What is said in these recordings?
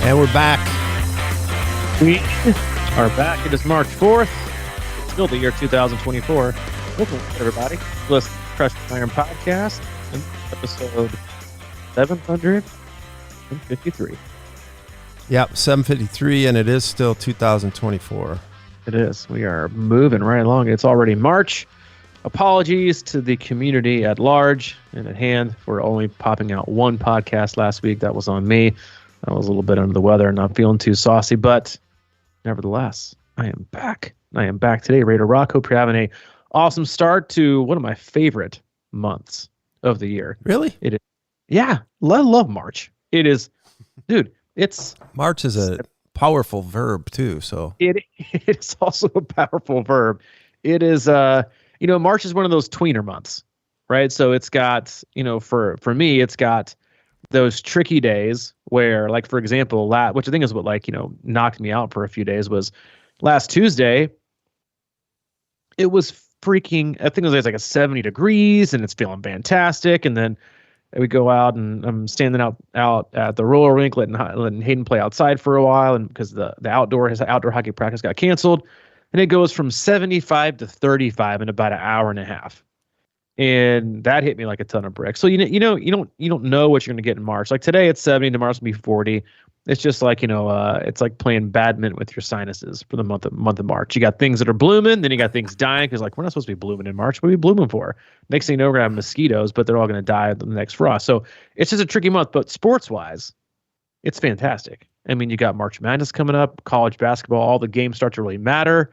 And we're back. We are back. It is March 4th. It's still the year 2024. Welcome, everybody. Listen to Crush Iron Podcast, episode 753. Yep, 753, and it is still 2024. It is. We are moving right along. It's already March. Apologies to the community at large and at hand for only popping out one podcast last week. That was on me. I was a little bit under the weather and not feeling too saucy, but nevertheless, I am back. I am back today, ready to rock. Hope you're having a awesome start to one of my favorite months of the year. Really? It is. Yeah, I love March. It is, dude. It's March is a powerful verb too. So it's also a powerful verb. It is. March is one of those tweener months, right? So it's got, for me, it's got those tricky days where, like, for example, which I think is what, knocked me out for a few days, was last Tuesday. It was freaking, I think it was like a 70 degrees and it's feeling fantastic. And then we go out and I'm standing out at the roller rink, letting Hayden play outside for a while. And because his outdoor hockey practice got canceled, and it goes from 75 to 35 in about an hour and a half. And that hit me like a ton of bricks. So you don't know what you're going to get in March. Like today it's 70, tomorrow's going to be 40. It's just like, it's like playing badminton with your sinuses for the month of March. You got things that are blooming, then you got things dying because, like, we're not supposed to be blooming in March. What are we blooming for? Next thing you know, we're going to have mosquitoes, but they're all going to die at the next frost. So it's just a tricky month, but sports-wise, it's fantastic. I mean, you got March Madness coming up, college basketball, all the games start to really matter.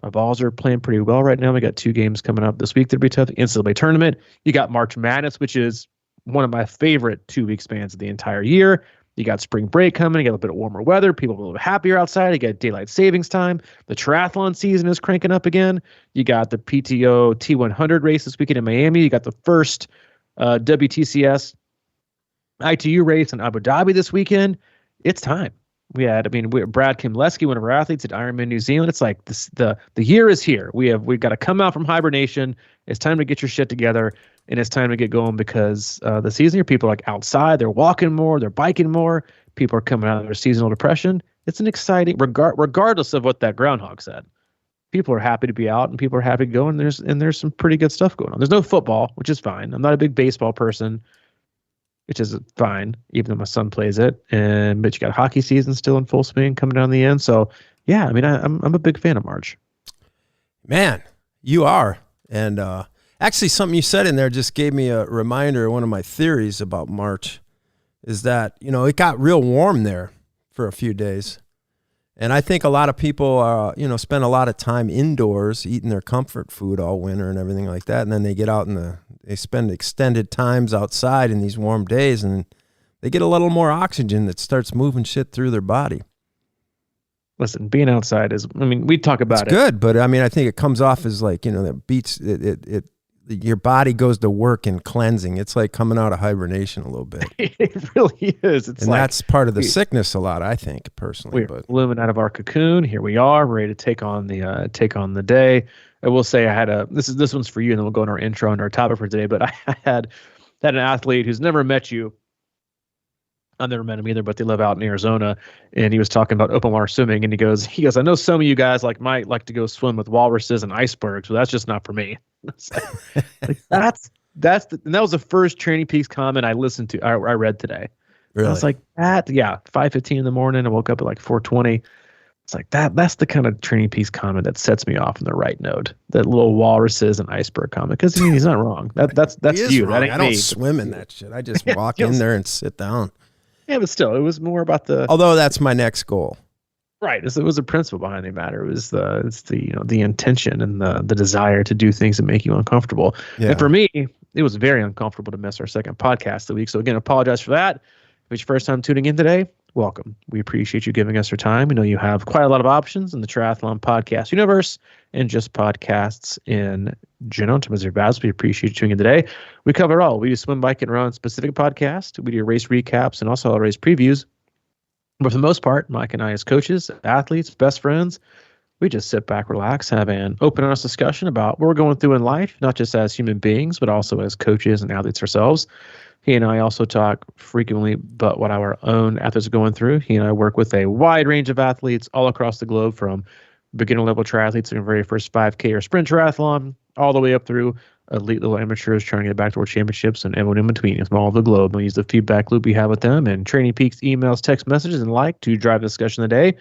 My balls are playing pretty well right now. We got 2 games coming up this week that'll be tough. The NCAA tournament. You got March Madness, which is one of my favorite 2-week spans of the entire year. You got spring break coming. You got a bit of warmer weather. People are a little bit happier outside. You got daylight savings time. The triathlon season is cranking up again. You got the PTO T100 race this weekend in Miami. You got the first WTCS ITU race in Abu Dhabi this weekend. It's time. Brad Kimleski, one of our athletes at Ironman New Zealand. It's like this, the year is here. We've got to come out from hibernation. It's time to get your shit together, and it's time to get going because the season here, people are like outside. They're walking more. They're biking more. People are coming out of their seasonal depression. It's an exciting, regardless of what that groundhog said. People are happy to be out, and people are happy to go. And there's some pretty good stuff going on. There's no football, which is fine. I'm not a big baseball person, which is fine, even though my son plays it. But you got hockey season still in full swing coming down the end. So, yeah, I mean, I'm a big fan of March. Man, you are. And actually, something you said in there just gave me a reminder. One of my theories about March is that, it got real warm there for a few days. And I think a lot of people, spend a lot of time indoors eating their comfort food all winter and everything like that. And then they get out they spend extended times outside in these warm days, and they get a little more oxygen that starts moving shit through their body. Listen, being outside we talk about it's good, but I think it comes off as like, that beats it. Your body goes to work in cleansing. It's like coming out of hibernation a little bit. It really is. That's part of the sickness a lot, I think, personally. We're blooming out of our cocoon. Here we are, ready to take on the day. I will say this one's for you, and then we'll go in our intro and our topic for today. But I had an athlete who's never met you. I've never met him either, but they live out in Arizona, and he was talking about open water swimming, and he goes, I know some of you guys might like to go swim with walruses and icebergs, but that's just not for me. And that was the first Training Peaks comment I listened to. I read today. Really? I was like, 5:15 in the morning. I woke up at like 4:20. It's like that's the kind of Training Peaks comment that sets me off on the right note. That little walruses and iceberg comment, because he's not wrong. That's you. Wrong. That ain't I don't me. swim in that shit. I just walk in there and sit down. Yeah, but still, it was more about the. Although that's my next goal. Right. It was a principle behind the matter. It was the intention and the desire to do things that make you uncomfortable. Yeah. And for me, it was very uncomfortable to miss our second podcast of the week. So again, apologize for that. If it's your first time tuning in today, welcome. We appreciate you giving us your time. We know you have quite a lot of options in the triathlon podcast universe and just podcasts in general. In terms of your we appreciate you tuning in today. We cover it all. We do swim, bike, and run specific podcasts. We do race recaps and also race previews. But for the most part, Mike and I, as coaches, athletes, best friends, we just sit back, relax, have an open, honest discussion about what we're going through in life, not just as human beings, but also as coaches and athletes ourselves. He and I also talk frequently about what our own athletes are going through. He and I work with a wide range of athletes all across the globe, from beginner level triathletes in their very first 5K or sprint triathlon, all the way up through elite level amateurs trying to get back to world championships and everyone in between from all over the globe. We use the feedback loop we have with them and Training Peaks emails, text messages, and like to drive the discussion of the day.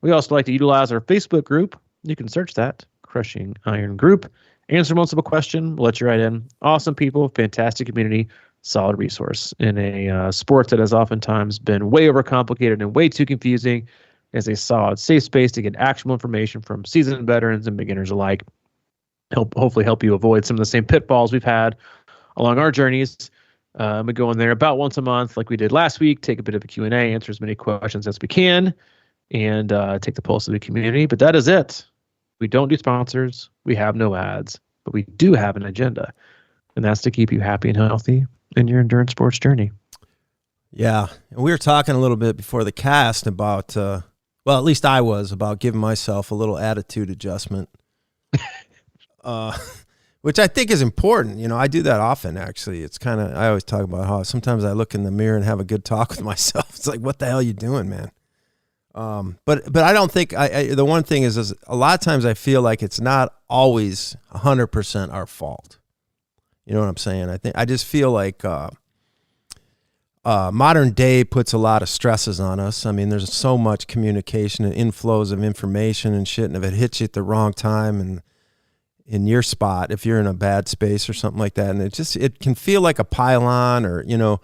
We also like to utilize our Facebook group. You can search that, Crushing Iron Group. Answer multiple question. We'll let you right in. Awesome people, fantastic community, solid resource in a sport that has oftentimes been way overcomplicated and way too confusing. As a solid, safe space to get actionable information from seasoned veterans and beginners alike. Hopefully help you avoid some of the same pitfalls we've had along our journeys. We go in there about once a month, like we did last week, take a bit of a Q&A, answer as many questions as we can, and take the pulse of the community. But that is it. We don't do sponsors. We have no ads, but we do have an agenda, and that's to keep you happy and healthy in your endurance sports journey. Yeah. And we were talking a little bit before the cast about, well, at least I was, about giving myself a little attitude adjustment. Which I think is important. You know, I do that often, actually. It's kind of, I always talk about how sometimes I look in the mirror and have a good talk with myself. It's like, what the hell are you doing, man? But I don't think, the one thing is a lot of times I feel like it's not always 100% our fault. You know what I'm saying? I just feel like modern day puts a lot of stresses on us. I mean, there's so much communication and inflows of information and shit, and if it hits you at the wrong time and in your spot, if you're in a bad space or something like that, and it can feel like a pile-on, or, you know,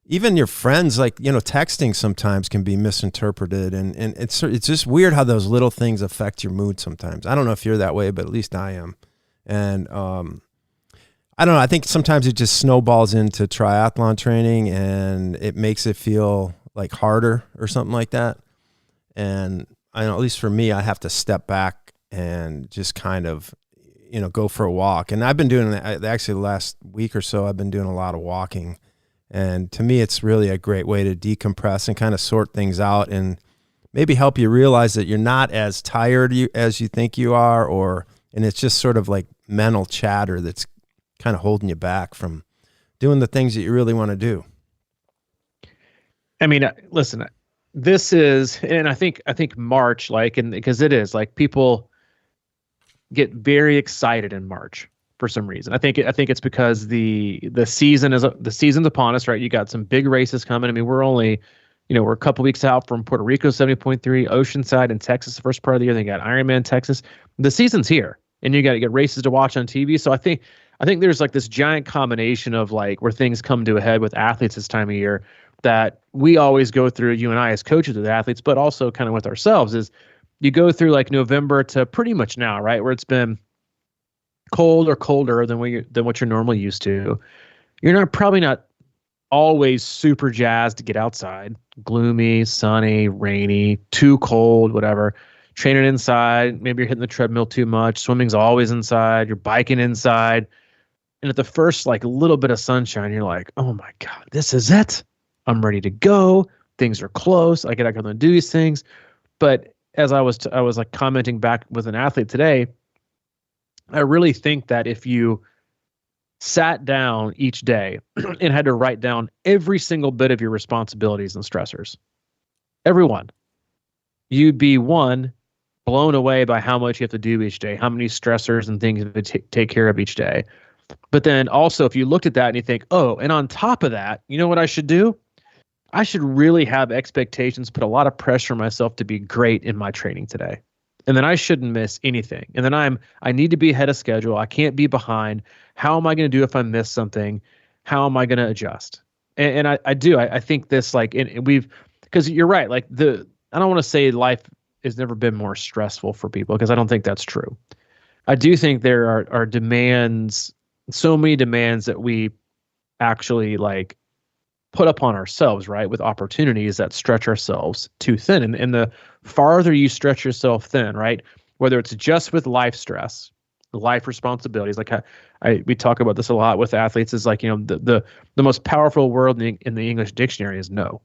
even your friends, like, you know, texting sometimes can be misinterpreted, and it's just weird how those little things affect your mood sometimes. I don't know if you're that way, but at least I am. And I don't know, I think sometimes it just snowballs into triathlon training, and it makes it feel like harder or something like that. And I know, at least for me, I have to step back and just kind of, you know, go for a walk. And I've been doing that, actually the last week or so, I've been doing a lot of walking. And to me, it's really a great way to decompress and kind of sort things out, and maybe help you realize that you're not as tired as you think you are, and it's just sort of like mental chatter that's kind of holding you back from doing the things that you really want to do. I mean, listen, this is, and I think March, like, and because it is like, people get very excited in March for some reason. I think it's because the season's upon us, right? You got some big races coming. I mean, we're only, you know, we're a couple weeks out from Puerto Rico 70.3, Oceanside in Texas the first part of the year. They got Ironman Texas. The season's here, and you got to get races to watch on TV. So I think there's like this giant combination of like where things come to a head with athletes this time of year that we always go through, you and I as coaches with athletes, but also kind of with ourselves, is you go through like November to pretty much now, right? Where it's been cold or colder than what you're normally used to. You're probably not always super jazzed to get outside. Gloomy, sunny, rainy, too cold, whatever. Training inside, maybe you're hitting the treadmill too much. Swimming's always inside. You're biking inside. And at the first like little bit of sunshine, you're like, oh my God, this is it. I'm ready to go. Things are close. I can do these things. But as I was like commenting back with an athlete today, I really think that if you sat down each day and had to write down every single bit of your responsibilities and stressors, everyone, you'd be blown away by how much you have to do each day, how many stressors and things you have to take care of each day. But then also, if you looked at that and you think, oh, and on top of that, you know what I should do? I should really have expectations, put a lot of pressure on myself to be great in my training today. And then I shouldn't miss anything. And then I need to be ahead of schedule. I can't be behind. How am I going to do if I miss something? How am I going to adjust? And I think this, like, and because you're right. Like I don't want to say life has never been more stressful for people, because I don't think that's true. I do think there are demands, so many demands that we actually like put upon ourselves, right? With opportunities that stretch ourselves too thin. And the farther you stretch yourself thin, right? Whether it's just with life stress, life responsibilities, like we talk about this a lot with athletes, is like, you know, the most powerful word in the English dictionary is no.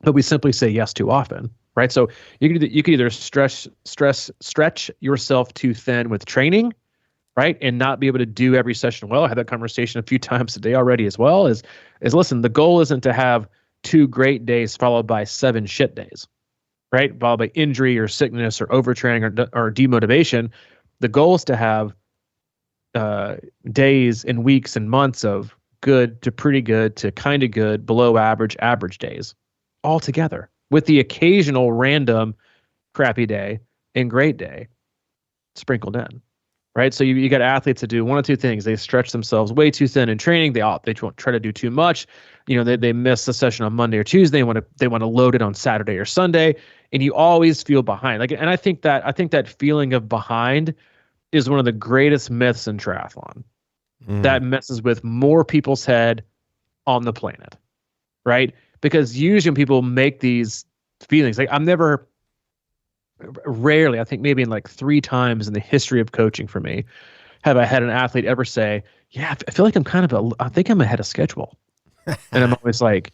But we simply say yes too often, right? So you could either stretch yourself too thin with training, right? And not be able to do every session well. I had that conversation a few times a day already as well. Is listen, the goal isn't to have 2 great days followed by 7 shit days, right? Followed by injury or sickness or overtraining or demotivation. The goal is to have days and weeks and months of good to pretty good to kind of good, below average, average days all together, with the occasional random crappy day and great day sprinkled in. Right. So you got athletes that do one of two things. They stretch themselves way too thin in training. They won't try to do too much. They miss the session on Monday or Tuesday. They want to load it on Saturday or Sunday. And you always feel behind. And I think that feeling of behind is one of the greatest myths in triathlon. That messes with more people's head on the planet. Right. Because usually when people make these feelings, like rarely, I think maybe in like 3 times in the history of coaching for me, have I had an athlete ever say, yeah, I feel like I think I'm ahead of schedule. And I'm always like,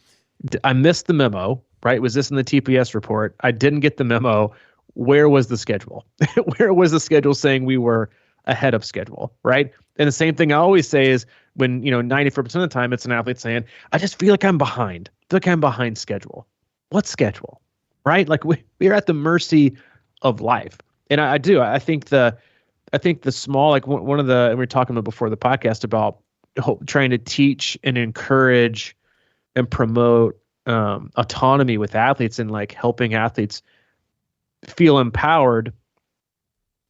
I missed the memo, right? Was this in the TPS report? I didn't get the memo. Where was the schedule? Where was the schedule saying we were ahead of schedule, right? And the same thing I always say is when, 94% of the time it's an athlete saying, I just feel like I'm behind. I feel like I'm behind schedule. What schedule, right? Like we're at the mercy of life. And I think the small, like one of the, and we were talking about before the podcast about trying to teach and encourage and promote autonomy with athletes, and like helping athletes feel empowered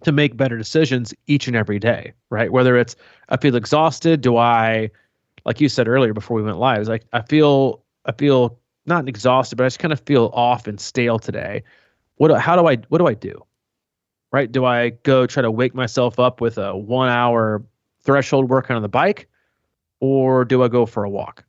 to make better decisions each and every day, right? Whether it's, I feel exhausted. Do I, like you said earlier before we went live, it's like, I feel not exhausted, but I just kind of feel off and stale today. What do I do? Right? Do I go try to wake myself up with a 1 hour threshold workout on the bike, or do I go for a walk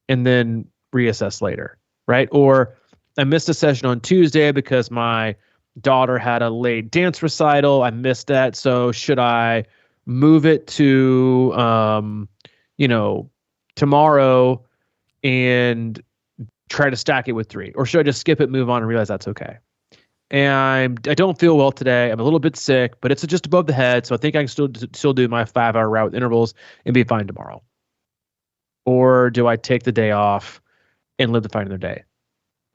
and then reassess later? Right? Or I missed a session on Tuesday because my daughter had a late dance recital. I missed that. So should I move it to, tomorrow and try to stack it with 3? Or should I just skip it, move on, and realize that's okay? And I don't feel well today. I'm a little bit sick, but it's just above the head. So I think I can still do my 5-hour route with intervals and be fine tomorrow. Or do I take the day off and live to fight another day?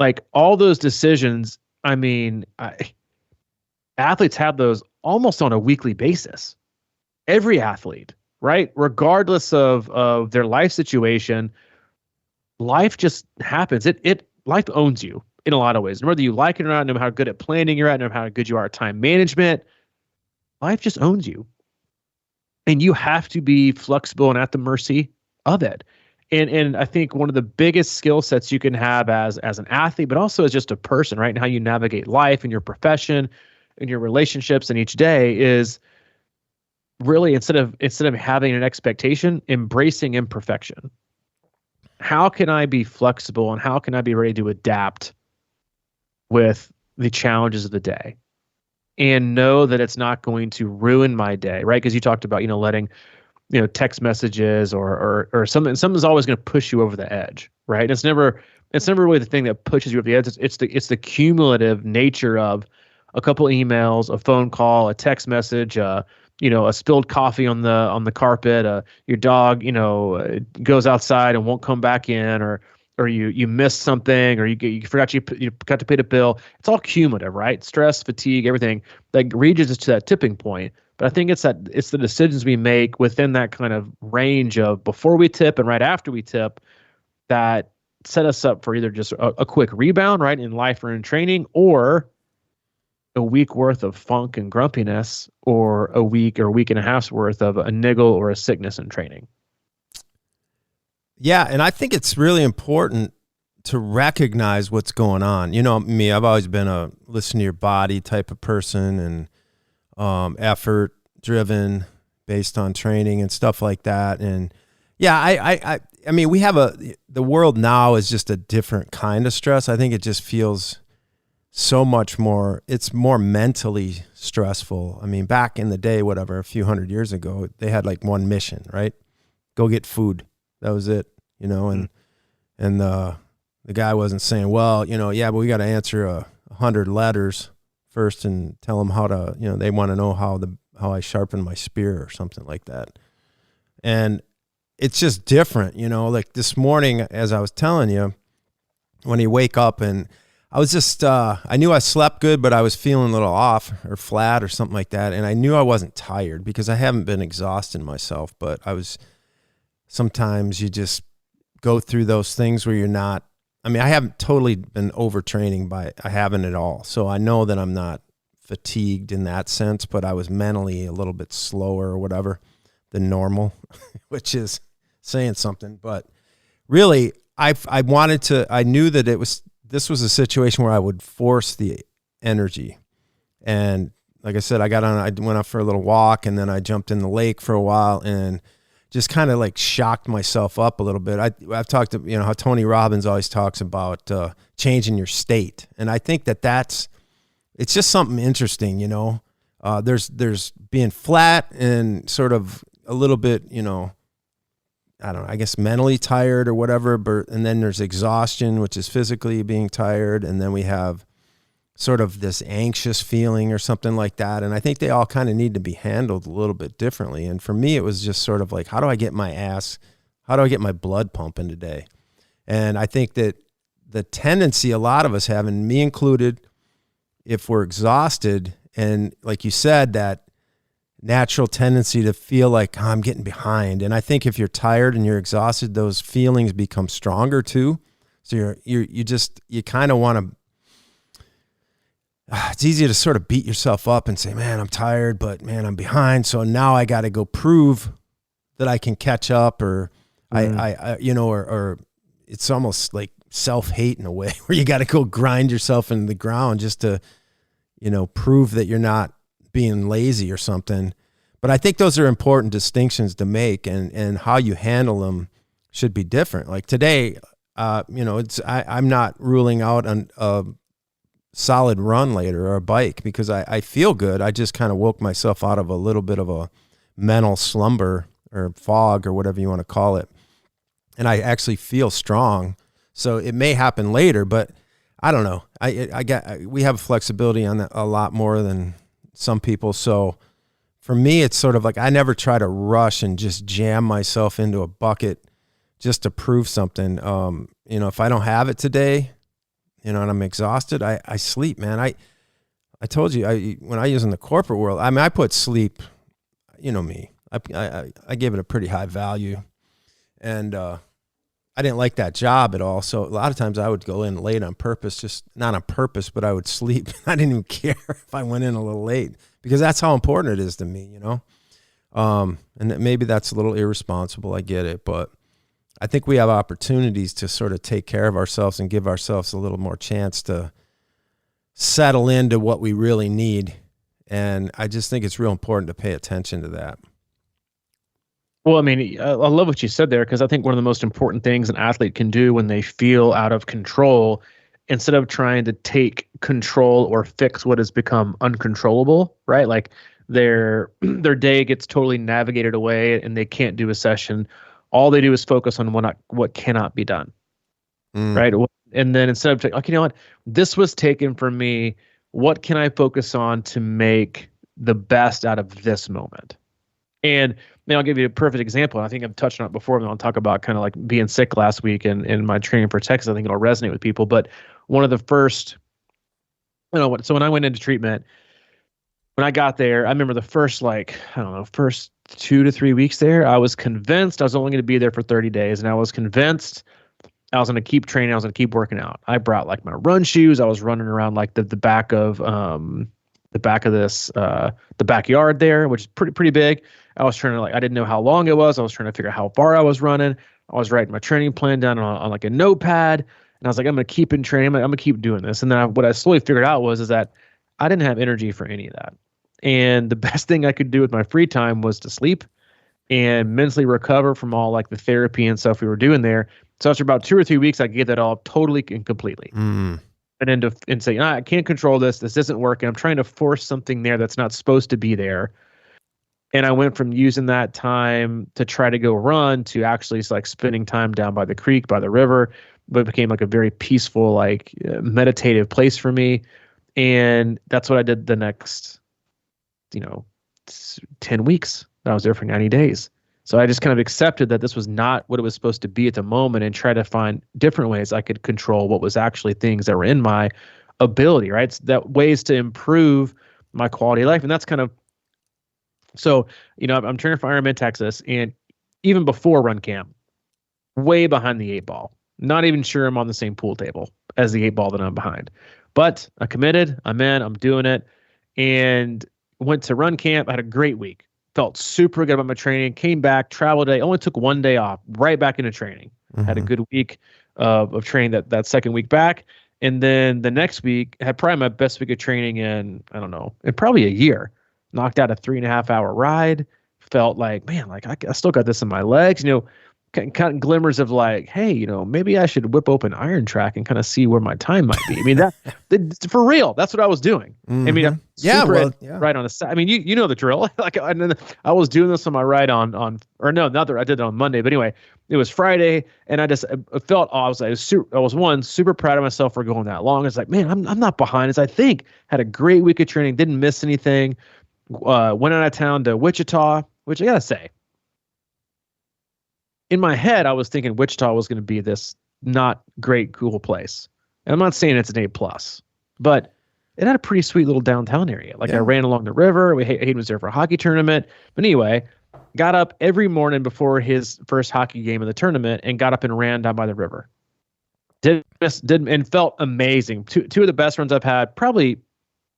Like all those decisions, athletes have those almost on a weekly basis. Every athlete, right? Regardless of their life situation, life just happens. Life owns you in a lot of ways. And whether you like it or not, no matter how good at planning you're at, no matter how good you are at time management, life just owns you. And you have to be flexible and at the mercy of it. And I think one of the biggest skill sets you can have as an athlete, but also as just a person, right? And how you navigate life and your profession and your relationships in each day is really instead of having an expectation, embracing imperfection. How can I be flexible and how can I be ready to adapt with the challenges of the day and know that it's not going to ruin my day, right? Because you talked about, letting, text messages or something's always going to push you over the edge, right? It's never really the thing that pushes you over the edge. It's the cumulative nature of a couple emails, a phone call, a text message, a spilled coffee on the carpet, your dog, goes outside and won't come back in, or you missed something, or you forgot you got to pay the bill. It's all cumulative, right? Stress, fatigue, everything that reaches us to that tipping point. But I think it's the decisions we make within that kind of range of before we tip and right after we tip that set us up for either just a quick rebound, right, in life or in training, or a week worth of funk and grumpiness, or a week and a half's worth of a niggle or a sickness in training. Yeah, and I think it's really important to recognize what's going on. Me, I've always been a listen to your body type of person, and effort driven based on training and stuff like that. And yeah, I mean, we have the world now is just a different kind of stress. I think it just feels so much more, it's more mentally stressful. I mean, back in the day, whatever, a few hundred years ago, they had like one mission, right? Go get food. That was it, and the guy wasn't saying, well, yeah, but we got to answer 100 letters first and tell them how to, they want to know how how I sharpen my spear or something like that. And it's just different, you know, like this morning, as I was telling you, when you wake up and I was just, I knew I slept good, but I was feeling a little off or flat or something like that. And I knew I wasn't tired because I haven't been exhausting myself, but sometimes you just go through those things where you're not, I mean, I haven't totally been overtraining I haven't at all. So I know that I'm not fatigued in that sense, but I was mentally a little bit slower or whatever than normal, which is saying something. But really, I knew that this was a situation where I would force the energy. And like I said, I went out for a little walk, and then I jumped in the lake for a while and just kind of like shocked myself up a little bit. I've talked to, you know, how Tony Robbins always talks about changing your state. And I think it's just something interesting, you know. There's being flat and sort of a little bit, you know, I don't know, I guess mentally tired or whatever, and then there's exhaustion, which is physically being tired, and then we have sort of this anxious feeling or something like that. And I think they all kind of need to be handled a little bit differently. And for me, it was just sort of like, how do I get my blood pumping today? And I think that the tendency a lot of us have, and me included, if we're exhausted, and like you said, that natural tendency to feel like, oh, I'm getting behind. And I think if you're tired and you're exhausted, those feelings become stronger too. So you kind of want to, it's easy to sort of beat yourself up and say, man, I'm tired, but man, I'm behind. So now I got to go prove that I can catch up, or I you know, or it's almost like self-hate in a way where you got to go grind yourself into the ground just to, you know, prove that you're not being lazy or something. But I think those are important distinctions to make, and how you handle them should be different. Like today, you know, I'm not ruling out a solid run later or a bike because I feel good. I just kind of woke myself out of a little bit of a mental slumber or fog or whatever you want to call it. And I actually feel strong. So it may happen later, but I don't know. We have flexibility on that a lot more than some people. So for me, it's sort of like I never try to rush and just jam myself into a bucket just to prove something. You know, if I don't have it today, you know, and I'm exhausted, I sleep, man. I told you, when I was in the corporate world, I mean, I put sleep, you know me, I gave it a pretty high value, and I didn't like that job at all. So a lot of times I would go in late on purpose, just not on purpose, but I would sleep. I didn't even care if I went in a little late because that's how important it is to me, you know? And maybe that's a little irresponsible. I get it. But I think we have opportunities to sort of take care of ourselves and give ourselves a little more chance to settle into what we really need. And I just think it's real important to pay attention to that. Well, I mean, I love what you said there, because I think one of the most important things an athlete can do when they feel out of control, instead of trying to take control or fix what has become uncontrollable, right? Like their day gets totally navigated away and they can't do a session. All they do is focus on what cannot be done, right? And then instead of saying, okay, you know what, this was taken from me. What can I focus on to make the best out of this moment? And I'll give you a perfect example. I think I've touched on it before, but I'll talk about kind of like being sick last week and in my training for Texas. I think it'll resonate with people. But one of the first, so when I went into treatment, when I got there, I remember the first, first 2 to 3 weeks there, I was convinced I was only going to be there for 30 days. And I was convinced I was going to keep training. I was going to keep working out. I brought like my run shoes. I was running around like the back of the backyard there, which is pretty big. I was trying to I didn't know how long it was. I was trying to figure out how far I was running. I was writing my training plan down on like a notepad, and I was like, I'm going to keep in training. I'm going to keep doing this. And then what I slowly figured out is that I didn't have energy for any of that. And the best thing I could do with my free time was to sleep and mentally recover from all like the therapy and stuff we were doing there. So after about 2 or 3 weeks, I gave that all up totally and completely. And then say, I can't control this. This isn't working. I'm trying to force something there that's not supposed to be there. And I went from using that time to try to go run to actually like spending time down by the creek, by the river, but it became like a very peaceful, meditative place for me. And that's what I did the next, 10 weeks. I was there for 90 days. So I just kind of accepted that this was not what it was supposed to be at the moment and try to find different ways I could control what was actually things that were in my ability, right? So that ways to improve my quality of life. And that's kind of, so, I'm training for Ironman Texas, and even before run camp, way behind the 8 ball. Not even sure I'm on the same pool table as the 8 ball that I'm behind. But I committed, I'm in, I'm doing it, and went to run camp. I had a great week. Felt super good about my training. Came back, travel day. Only took 1 day off. Right back into training. Had a good week of training that second week back. And then the next week, had probably my best week of training in, I don't know, in probably a year. Knocked out a 3.5-hour ride. Felt like, man, like I still got this in my legs. Kind of glimmers of like, hey, maybe I should whip open Iron Trac and kind of see where my time might be. I mean, that for real, that's what I was doing. I mean, I'm right on the side. I mean, you know the drill. Like, and then I was doing this on my ride I did it on Monday, but anyway, it was Friday, and I felt I was super proud of myself for going that long. It's like, man, I'm not behind as I think. Had a great week of training, didn't miss anything. Went out of town to Wichita, which I gotta say, in my head, I was thinking Wichita was going to be this not great, cool place. And I'm not saying it's an A+, but it had a pretty sweet little downtown area. Like, I ran along the river. Hayden was there for a hockey tournament. But anyway, got up every morning before his first hockey game of the tournament and got up and ran down by the river. Did and felt amazing. Two of the best runs I've had probably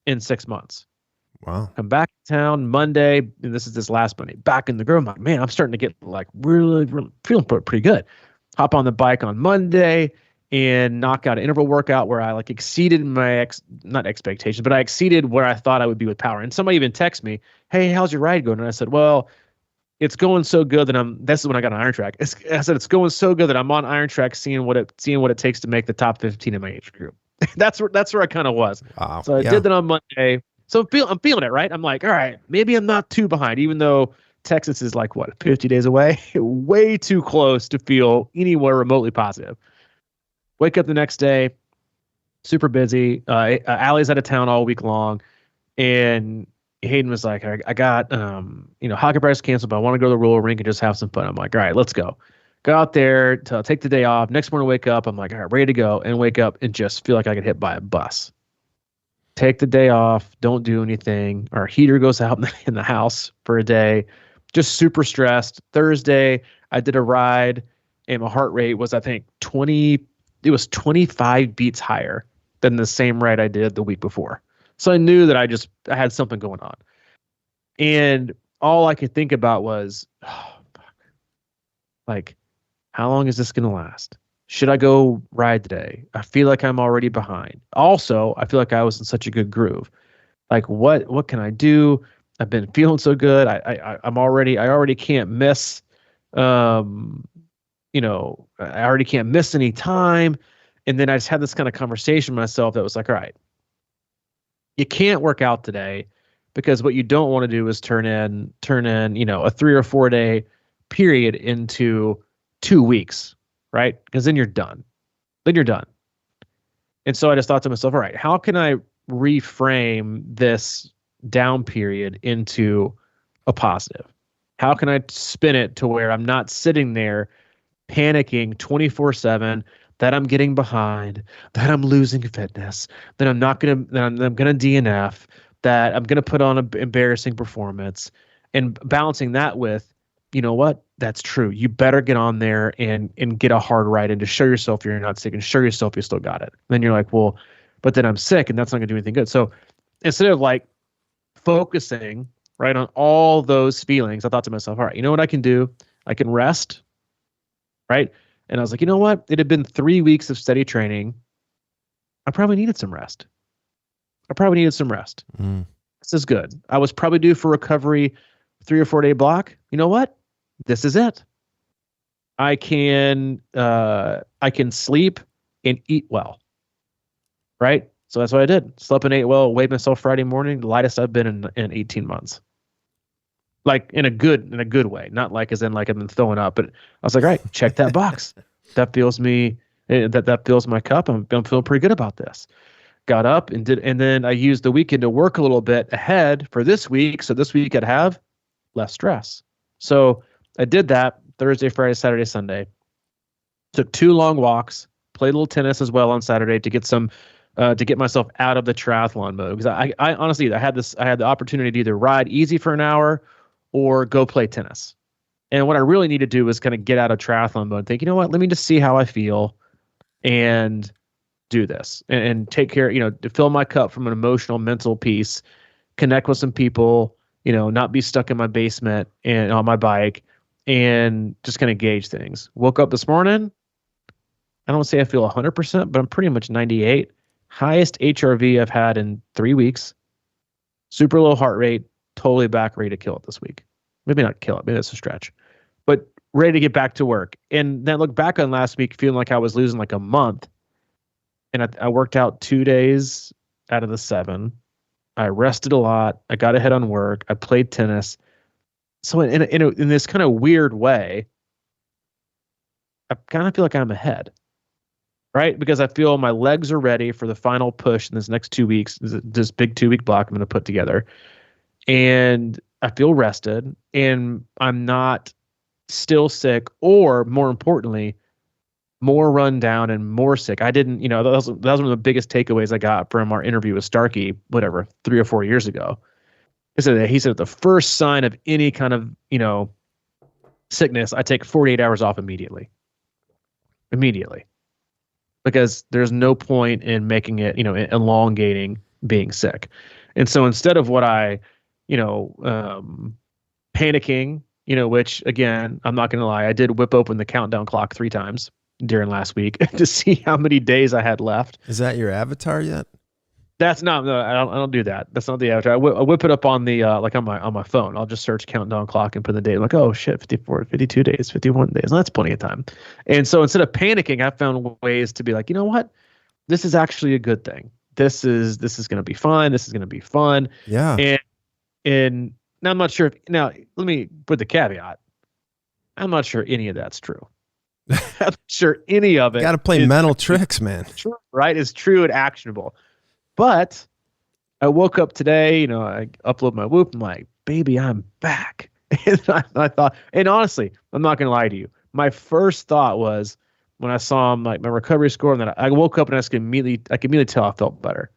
in 6 months. Wow. Come back to town Monday, and this is this last Monday. Back in the groove, I'm like, man, I'm starting to get like really, really feeling pretty good. Hop on the bike on Monday and knock out an interval workout where I like exceeded my not expectations, but I exceeded where I thought I would be with power. And somebody even texted me, hey, how's your ride going? And I said, well, it's going so good that this is when I got on Iron Trac. I said, it's going so good that I'm on Iron Trac, seeing what it takes to make the top 15 in my age group. that's where I kind of was. Wow. So I did that on Monday. So I'm feeling it, right? I'm like, all right, maybe I'm not too behind, even though Texas is like, 50 days away? Way too close to feel anywhere remotely positive. Wake up the next day, super busy. Allie's out of town all week long. And Hayden was like, I got, hockey practice canceled, but I want to go to the roller rink and just have some fun. I'm like, all right, let's go. Go out there, take the day off. Next morning, wake up. I'm like, all right, ready to go. And wake up and just feel like I get hit by a bus. Take the day off, don't do anything. Our heater goes out in the house for a day. Just super stressed. Thursday, I did a ride, and my heart rate was, I think, 25 beats higher than the same ride I did the week before. So I knew that I had something going on. And all I could think about was, oh, fuck. Like, how long is this going to last? Should I go ride today? I feel like I'm already behind. Also, I feel like I was in such a good groove. Like, what can I do? I've been feeling so good. I already can't miss. I already can't miss any time. And then I just had this kind of conversation with myself that was like, all right, you can't work out today, because what you don't want to do is turn in, a 3 or 4 day period into 2 weeks. Right? Because then you're done. And so I just thought to myself, all right, how can I reframe this down period into a positive? How can I spin it to where I'm not sitting there panicking 24/7 that I'm getting behind, that I'm losing fitness, that I'm going to DNF, that I'm going to put on an embarrassing performance, and balancing that with, you know what? That's true. You better get on there and get a hard ride and to show yourself you're not sick and show yourself you still got it. And then you're like, well, but then I'm sick and that's not going to do anything good. So instead of like focusing right on all those feelings, I thought to myself, all right, you know what I can do? I can rest, right? And I was like, you know what? It had been 3 weeks of steady training. I probably needed some rest. This is good. I was probably due for recovery 3 or 4 day block. You know what? This is it. I can sleep and eat well. Right? So that's what I did. Slept and ate well, weighed myself Friday morning, the lightest I've been in 18 months. Like in a good way. Not like as in like I've been throwing up, but I was like, all right, check that box. That fills me, that fills my cup. I'm feeling pretty good about this. got up and then I used the weekend to work a little bit ahead for this week. So this week I'd have less stress. So I did that Thursday, Friday, Saturday, Sunday. Took 2 long walks, played a little tennis as well on Saturday to get myself out of the triathlon mode. Because I honestly, I had the opportunity to either ride easy for an hour or go play tennis. And what I really need to do is kind of get out of triathlon mode and think, you know what, let me just see how I feel and do this and take care, to fill my cup from an emotional, mental piece, connect with some people, not be stuck in my basement and on my bike and just kind of gauge things. Woke up this morning. I don't say I feel 100%, but I'm pretty much 98. Highest HRV I've had in 3 weeks. Super low heart rate. Totally back ready to kill it this week. Maybe not kill it. Maybe that's a stretch. But ready to get back to work. And then look back on last week feeling like I was losing like a month. And I worked out 2 days out of the 7. I rested a lot. I got ahead on work. I played tennis. So in this kind of weird way, I kind of feel like I'm ahead. Right? Because I feel my legs are ready for the final push in this next 2 weeks, this big 2-week block I'm going to put together. And I feel rested and I'm not still sick or more importantly, more run down and more sick. I didn't, that was one of the biggest takeaways I got from our interview with Starkey, 3 or 4 years ago. He said the first sign of any kind of, sickness, I take 48 hours off immediately. Because there's no point in making it, elongating being sick. And so instead of what I, panicking, which again, I'm not going to lie, I did whip open the countdown clock 3 times during last week to see how many days I had left. Is that your avatar yet? That's not, no, I don't do that. That's not the avatar. I whip it up on the, like on my phone. I'll just search countdown clock and put the date. I'm like, oh shit, 54, 52 days, 51 days. Well, that's plenty of time. And so instead of panicking, I found ways to be like, you know what? This is actually a good thing. This is going to be fine. This is going to be fun. Yeah. And now I'm not sure now let me put the caveat. I'm not sure any of that's true. I'm not sure any of it. Got to play mental tricks, man. True, right? It's true and actionable. But I woke up today, I upload my Whoop. I'm like, baby, I'm back. And I thought, and honestly, I'm not going to lie to you. My first thought was when I saw my recovery score, and then I woke up and I could immediately tell I felt better.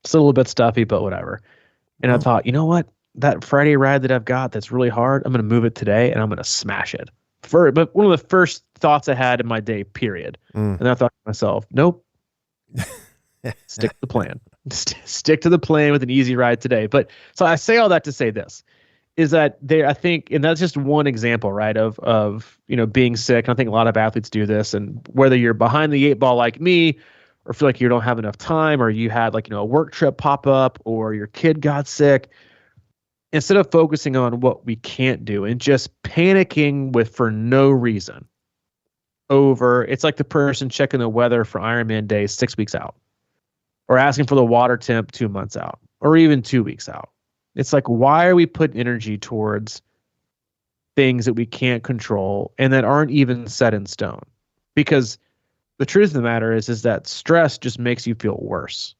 Still a little bit stuffy, but whatever. And I thought, you know what? That Friday ride that I've got that's really hard, I'm going to move it today and I'm going to smash it. But one of the first thoughts I had in my day, period. And I thought to myself, nope. Stick to the plan. Stick to the plan with an easy ride today. But so I say all that to say this is that I think, and that's just one example, right, of being sick. And I think a lot of athletes do this. And whether you're behind the 8 ball like me, or feel like you don't have enough time, or you had a work trip pop up, or your kid got sick, instead of focusing on what we can't do and just panicking for no reason it's like the person checking the weather for Ironman Day 6 weeks out. Or asking for the water temp 2 months out, or even 2 weeks out. It's like, why are we putting energy towards things that we can't control and that aren't even set in stone? Because the truth of the matter is that stress just makes you feel worse.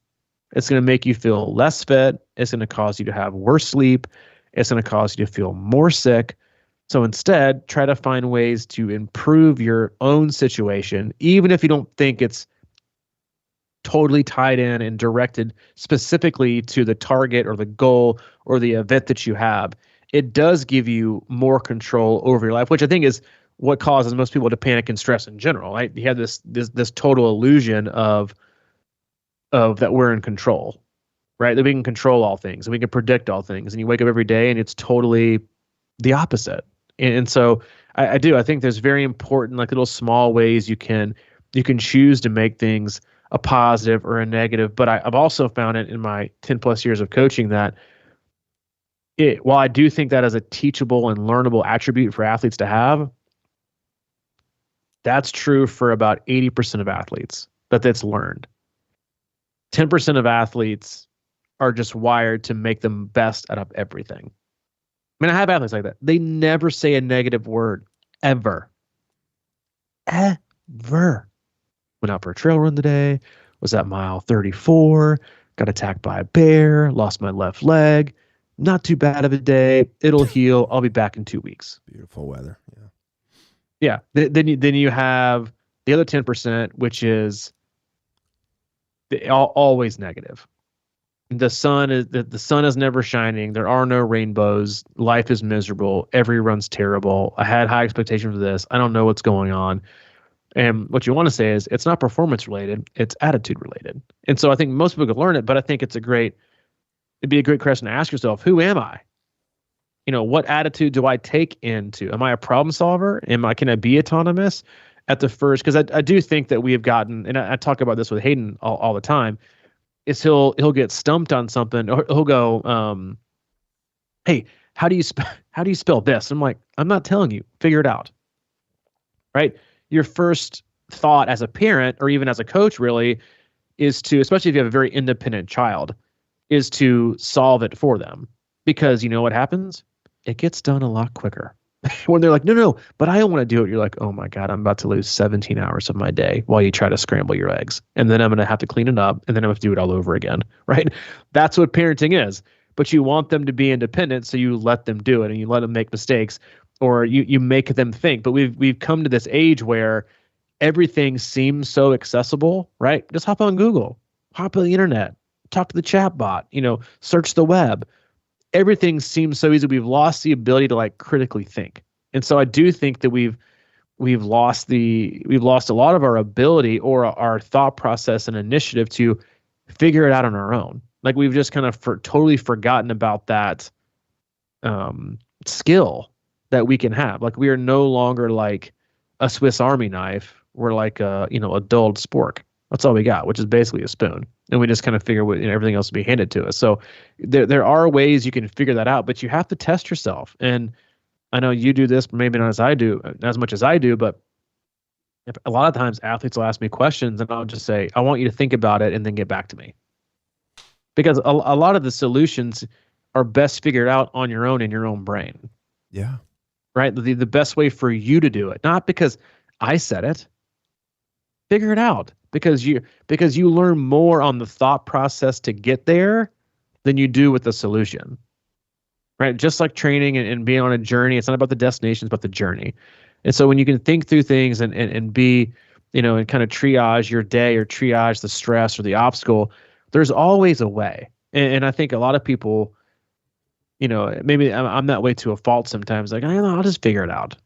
It's going to make you feel less fit. It's going to cause you to have worse sleep. It's going to cause you to feel more sick. So instead, try to find ways to improve your own situation, even if you don't think it's totally tied in and directed specifically to the target or the goal or the event that you have. It does give you more control over your life, which I think is what causes most people to panic and stress in general. Right? You have this total illusion of that we're in control, right? That we can control all things and we can predict all things. And you wake up every day and it's totally the opposite. And so I think there's very important, like little small ways you can choose to make things a positive or a negative. But I've also found it in my 10 plus years of coaching that while I do think that is a teachable and learnable attribute for athletes to have, that's true for about 80% of athletes, that's learned. 10% of athletes are just wired to make them best out of everything. I mean, I have athletes like that. They never say a negative word, ever. Ever. Went out for a trail run today, was at mile 34, got attacked by a bear, lost my left leg. Not too bad of a day. It'll heal. I'll be back in 2 weeks. Beautiful weather. Yeah. Yeah. Then you have the other 10%, which is always negative. The sun is never shining. There are no rainbows. Life is miserable. Every run's terrible. I had high expectations for this. I don't know what's going on. And what you want to say is it's not performance related, it's attitude related. And so I think most people could learn it, but I think it'd be a great question to ask yourself, who am I? What attitude do I take into? Am I a problem solver? Can I be autonomous at the first? Because I do think that we have gotten, and I talk about this with Hayden all the time, is he'll get stumped on something, or he'll go, hey, how do you spell this? I'm like, I'm not telling you, figure it out. Right? Your first thought as a parent or even as a coach really is to, especially if you have a very independent child, is to solve it for them. Because you know what happens? It gets done a lot quicker. When they're like, no, but I don't want to do it. You're like, oh my God, I'm about to lose 17 hours of my day while you try to scramble your eggs. And then I'm going to have to clean it up and then I'm going to have to do it all over again. Right? That's what parenting is. But you want them to be independent, so you let them do it and you let them make mistakes, or you make them think. But we've come to this age where everything seems so accessible, right? Just hop on Google, hop on the internet, talk to the chat bot, search the web. Everything seems so easy. We've lost the ability to critically think. And so I do think that we've lost a lot of our ability or our thought process and initiative to figure it out on our own. We've just kind of totally forgotten about that skill that we can have. We are no longer like a Swiss Army knife. We're like a dulled spork. That's all we got, which is basically a spoon. And we just kind of figure everything else will be handed to us. So there are ways you can figure that out, but you have to test yourself. And I know you do this, maybe not as much as I do, but a lot of times athletes will ask me questions and I'll just say, I want you to think about it and then get back to me. Because a lot of the solutions are best figured out on your own in your own brain. Yeah. Right? The best way for you to do it, not because I said it. Figure it out. Because you learn more on the thought process to get there than you do with the solution, right? Just like training and being on a journey, it's not about the destination, it's about the journey. And so when you can think through things and be, and kind of triage your day or triage the stress or the obstacle, there's always a way. And I think a lot of people, maybe I'm that way to a fault sometimes. Like, I don't know, I'll just figure it out. I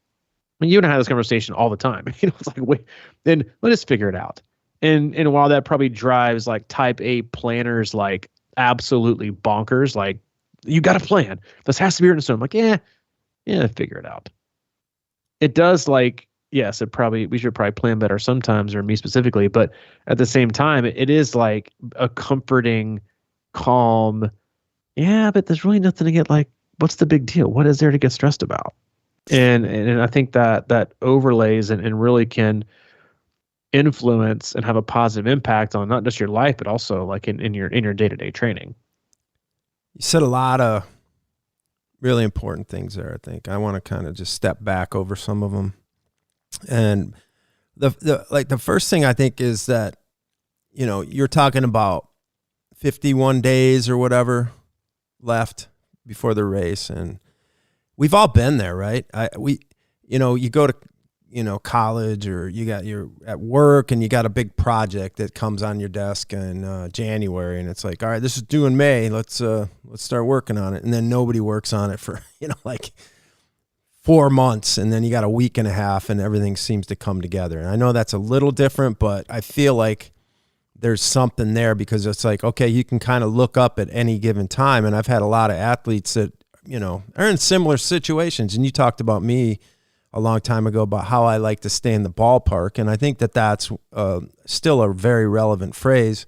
mean, you and I have this conversation all the time. It's like, wait, then let us figure it out. And while that probably drives type A planners absolutely bonkers, you got a plan. This has to be written in stone. I'm like, yeah, figure it out. It does yes, we should probably plan better sometimes, or me specifically, but at the same time, it is a comforting, calm, yeah, but there's really nothing to get what's the big deal? What is there to get stressed about? And I think that overlays and really can influence and have a positive impact on not just your life, but also in your day-to-day training. You said a lot of really important things there. I think I want to kind of just step back over some of them. And the first thing I think is that, you're talking about 51 days or whatever left before the race. And we've all been there, right? You go to, college, or you're at work and you got a big project that comes on your desk in January, and it's like, all right, this is due in May. Let's start working on it. And then nobody works on it for, 4 months, and then you got a week and a half and everything seems to come together. And I know that's a little different, but I feel like there's something there, because it's like, okay, you can kind of look up at any given time. And I've had a lot of athletes that, are in similar situations. And you talked about me a long time ago about how I like to stay in the ballpark. And I think that that's still a very relevant phrase.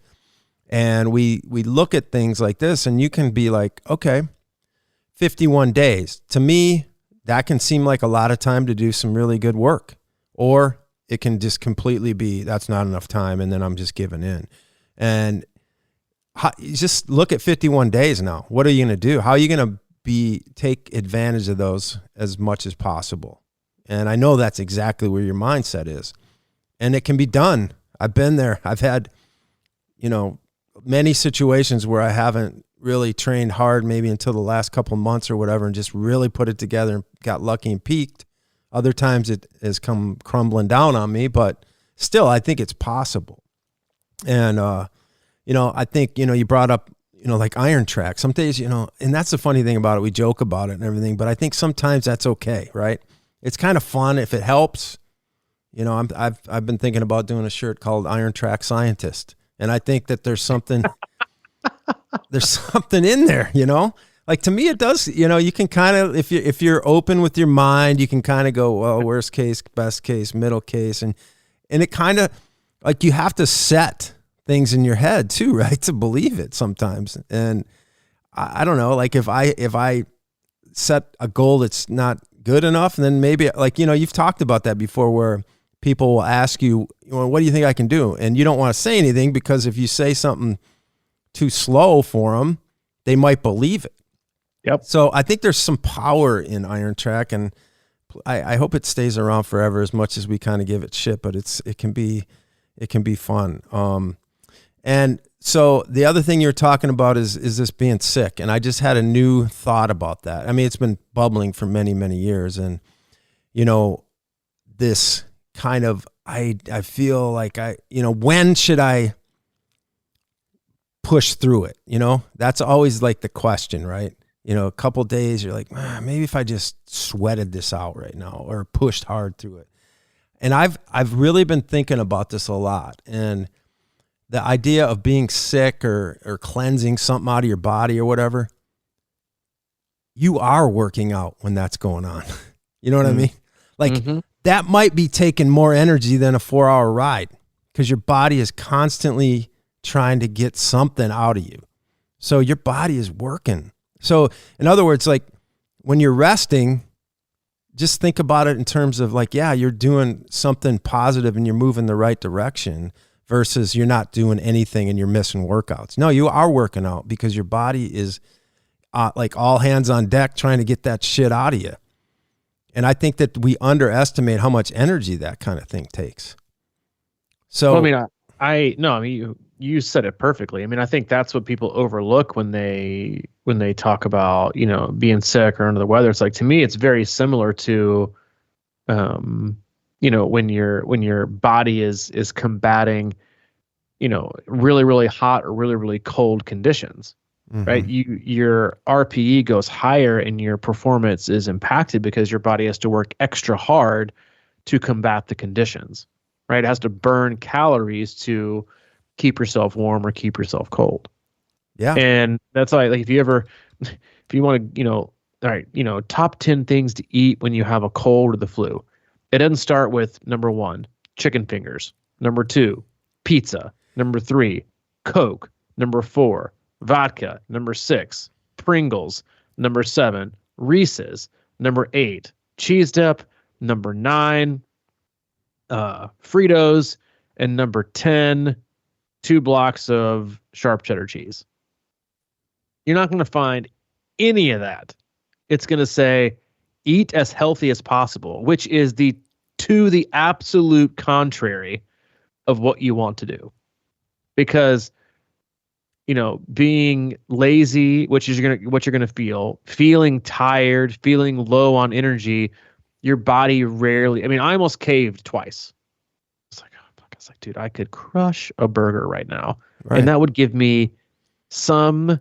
And we look at things like this, and you can be like, okay, 51 days. To me, that can seem like a lot of time to do some really good work. Or it can just completely be, that's not enough time, and then I'm just giving in. And just look at 51 days now. What are you going to do? How are you going to take advantage of those as much as possible? And I know that's exactly where your mindset is. And it can be done. I've been there. I've had many situations where I haven't really trained hard maybe until the last couple months or whatever and just really put it together and got lucky and peaked. Other times it has come crumbling down on me, but still I think it's possible. And, I think, you brought up, like Iron Trac. Some days, and that's the funny thing about it. We joke about it and everything, but I think sometimes that's okay, right? It's kind of fun if it helps. I've been thinking about doing a shirt called Iron Trac Scientist, and I think that there's something in there. Like to me, it does. You can kind of if you're open with your mind, you can kind of go, well, worst case, best case, middle case, and it kind of like you have to set things in your head too, right, to believe it sometimes. And I don't know, like if I set a goal that's not good enough, then maybe like, you've talked about that before where people will ask you, what do you think I can do? And you don't want to say anything because if you say something too slow for them, they might believe it. Yep. So I think there's some power in Iron Trac, and I hope it stays around forever as much as we kind of give it shit, but it can be fun. And so the other thing you're talking about is this being sick. And I just had a new thought about that. I mean, it's been bubbling for many, many years. And, this kind of, I feel like when should I push through it? That's always like the question, right? A couple of days you're like, maybe if I just sweated this out right now or pushed hard through it. And I've really been thinking about this a lot. And the idea of being sick or cleansing something out of your body or whatever, you are working out when that's going on. You know what I mean? Like that might be taking more energy than a 4-hour ride because your body is constantly trying to get something out of you. So your body is working. So in other words, like when you're resting, just think about it in terms of like, yeah, you're doing something positive and you're moving the right direction versus you're not doing anything and you're missing workouts. No, you are working out because your body is like all hands on deck trying to get that shit out of you. And I think that we underestimate how much energy that kind of thing takes. So, well, I mean, you said it perfectly. I mean, I think that's what people overlook when they talk about, being sick or under the weather. It's like, to me, it's very similar to, when your body is combating, really, really hot or really, really cold conditions, right? Your RPE goes higher and your performance is impacted because your body has to work extra hard to combat the conditions, right? It has to burn calories to keep yourself warm or keep yourself cold. Yeah. And that's like if you want to, all right, top 10 things to eat when you have a cold or the flu. It doesn't start with number 1, chicken fingers. Number 2, pizza. Number 3, Coke. Number 4, vodka. Number 6, Pringles. Number 7, Reese's. Number 8, cheese dip. Number 9, Fritos. And number 10, 2 blocks of sharp cheddar cheese. You're not going to find any of that. It's going to say, eat as healthy as possible, which is the absolute contrary of what you want to do. Because, being lazy, what you're going to feel, feeling tired, feeling low on energy, your body rarely, I mean, I almost caved twice. It's like, oh, fuck. It's like, dude, I could crush a burger right now. Right. And that would give me some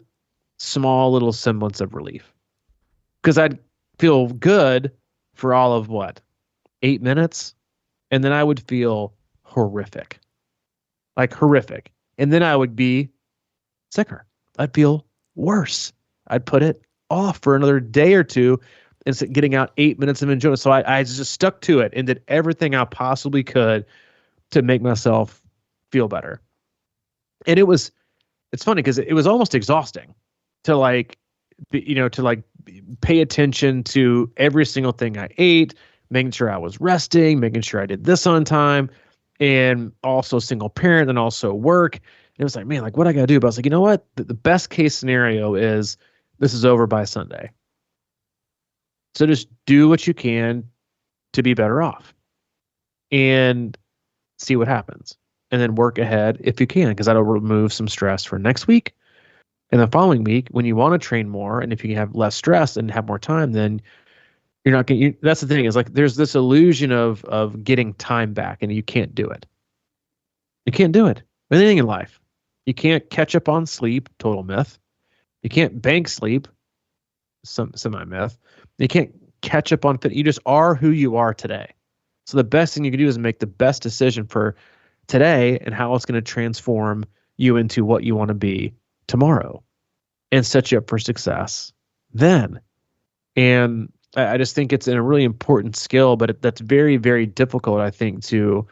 small little semblance of relief. Because I'd feel good for all of 8 minutes, and then I would feel horrific. Like horrific. And then I would be sicker. I'd feel worse. I'd put it off for another day or two and getting out 8 minutes of enjoyment. So I just stuck to it and did everything I possibly could to make myself feel better. And it's funny because it was almost exhausting to pay attention to every single thing I ate, making sure I was resting, making sure I did this on time, and also single parent and also work. And it was like, man, like what I got to do? But I was like, you know what? The best case scenario is this is over by Sunday. So just do what you can to be better off and see what happens. and then work ahead if you can, because that'll remove some stress for next week. And the following week, when you want to train more, and if you have less stress and have more time, then you're not going to, that's the thing, is like there's this illusion of getting time back, and you can't do it. You can't do it with anything in life. You can't catch up on sleep, total myth. You can't bank sleep, some semi-myth. You can't catch up on fit. You just are who you are today. So the best thing you can do is make the best decision for today and how it's going to transform you into what you want to be tomorrow and set you up for success then. And I just think it's a really important skill, but that's very, very difficult, I think, to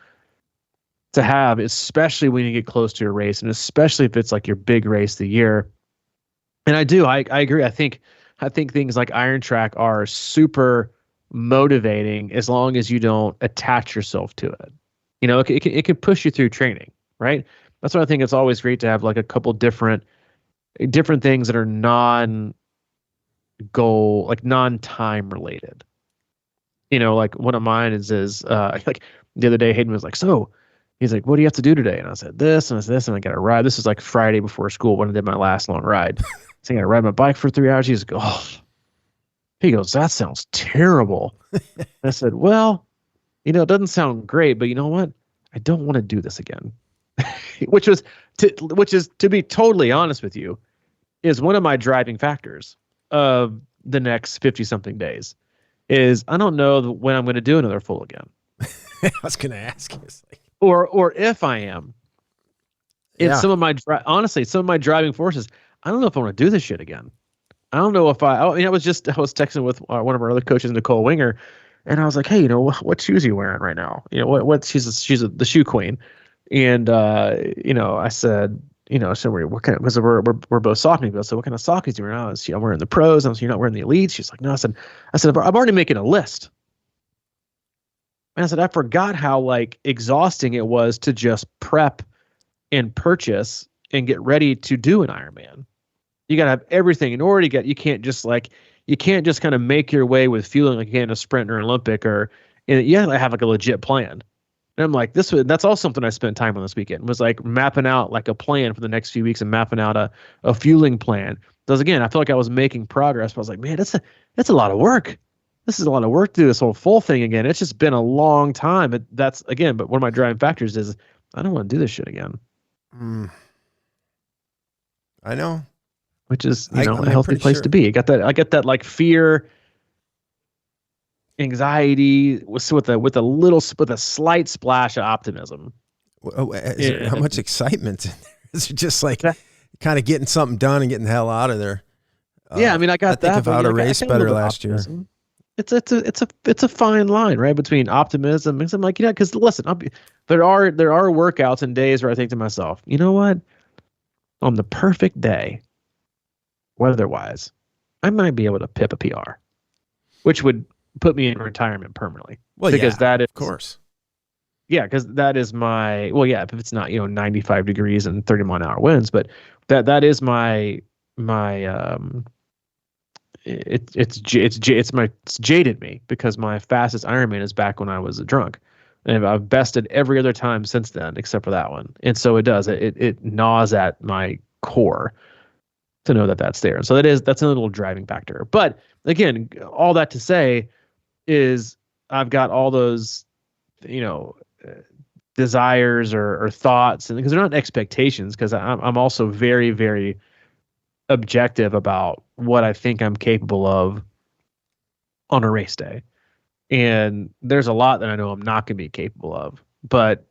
have, especially when you get close to a race, and especially if it's like your big race of the year. And I agree. I think things like Iron Trac are super motivating as long as you don't attach yourself to it. You know, it can push you through training, right? That's why I think it's always great to have like a couple different things that are non-goal, like non-time related. You know, like one of mine is like the other day, Hayden was like, so he's like, what do you have to do today? And I said this, and I said this, and I got to ride. This is like Friday before school when I did my last long ride. So I got to ride my bike for 3 hours. He's like, oh, he goes, that sounds terrible. I said, well, you know, it doesn't sound great, but you know what? I don't want to do this again. which is to be totally honest with you, is one of my driving factors of the next 50 something days. Is I don't know when I'm going to do another full again. I was going to ask you, or if I am. It's some of my honestly, some of my driving forces. I don't know if I want to do this shit again. I don't know if I was texting with one of our other coaches, Nicole Winger, and I was like, hey, you know, what shoes are you wearing right now? You know, what she's the shoe queen. And, you know, I said, you know, so what kind of, because we're both Saucony people. So what kind of Sauconies do you wear? I'm wearing the pros. And so you're not wearing the elites. She's like, no. I said, I'm already making a list. And I said, I forgot how like exhausting it was to just prep and purchase and get ready to do an Ironman. You got to have everything in order to get, you can't just kind of make your way with feeling like you can in a sprint or an Olympic, or you have to have like a legit plan. And I'm like, that's all something I spent time on this weekend, was like mapping out like a plan for the next few weeks and mapping out a fueling plan. Because again, I felt like I was making progress, but I was like, man, that's a lot of work. This is a lot of work to do this whole full thing again. It's just been a long time. But one of my driving factors is I don't want to do this shit again. I know. Which is, a healthy place to be. I get that like fear, anxiety with a slight splash of optimism. How much excitement? Is it just like kind of getting something done and getting the hell out of there? I mean, I got that. I think about a race better last year. It's a fine line, right, between optimism and I'm like, because listen, there are workouts and days where I think to myself, you know what, on the perfect day, weather-wise, I might be able to pip a PR, which would put me in retirement permanently. Well, because that is, of course. Yeah, because that is my, if it's not 95 degrees and 30-mile-an-hour winds, but that is my it's jaded me, because my fastest Ironman is back when I was a drunk, and I've bested every other time since then except for that one. And so it gnaws at my core to know that that's there. And so that's a little driving factor. But again, all that to say is I've got all those, desires or thoughts, and because they're not expectations, because I'm also very, very objective about what I think I'm capable of on a race day. And there's a lot that I know I'm not going to be capable of, but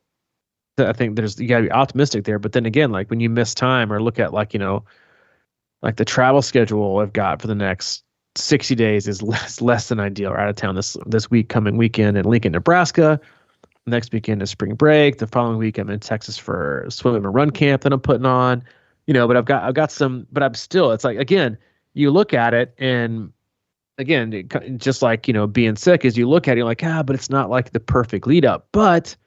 I think you got to be optimistic there. But then again, like when you miss time or look at like the travel schedule I've got for the next 60 days is less than ideal. We're out of town this coming weekend in Lincoln, Nebraska. Next weekend is spring break. The following week I'm in Texas for a swim and run camp that I'm putting on. But I've got some, but I'm still, it's like, again, you look at it, and again, just like, being sick, is you look at it, you're like, but it's not like the perfect lead up. But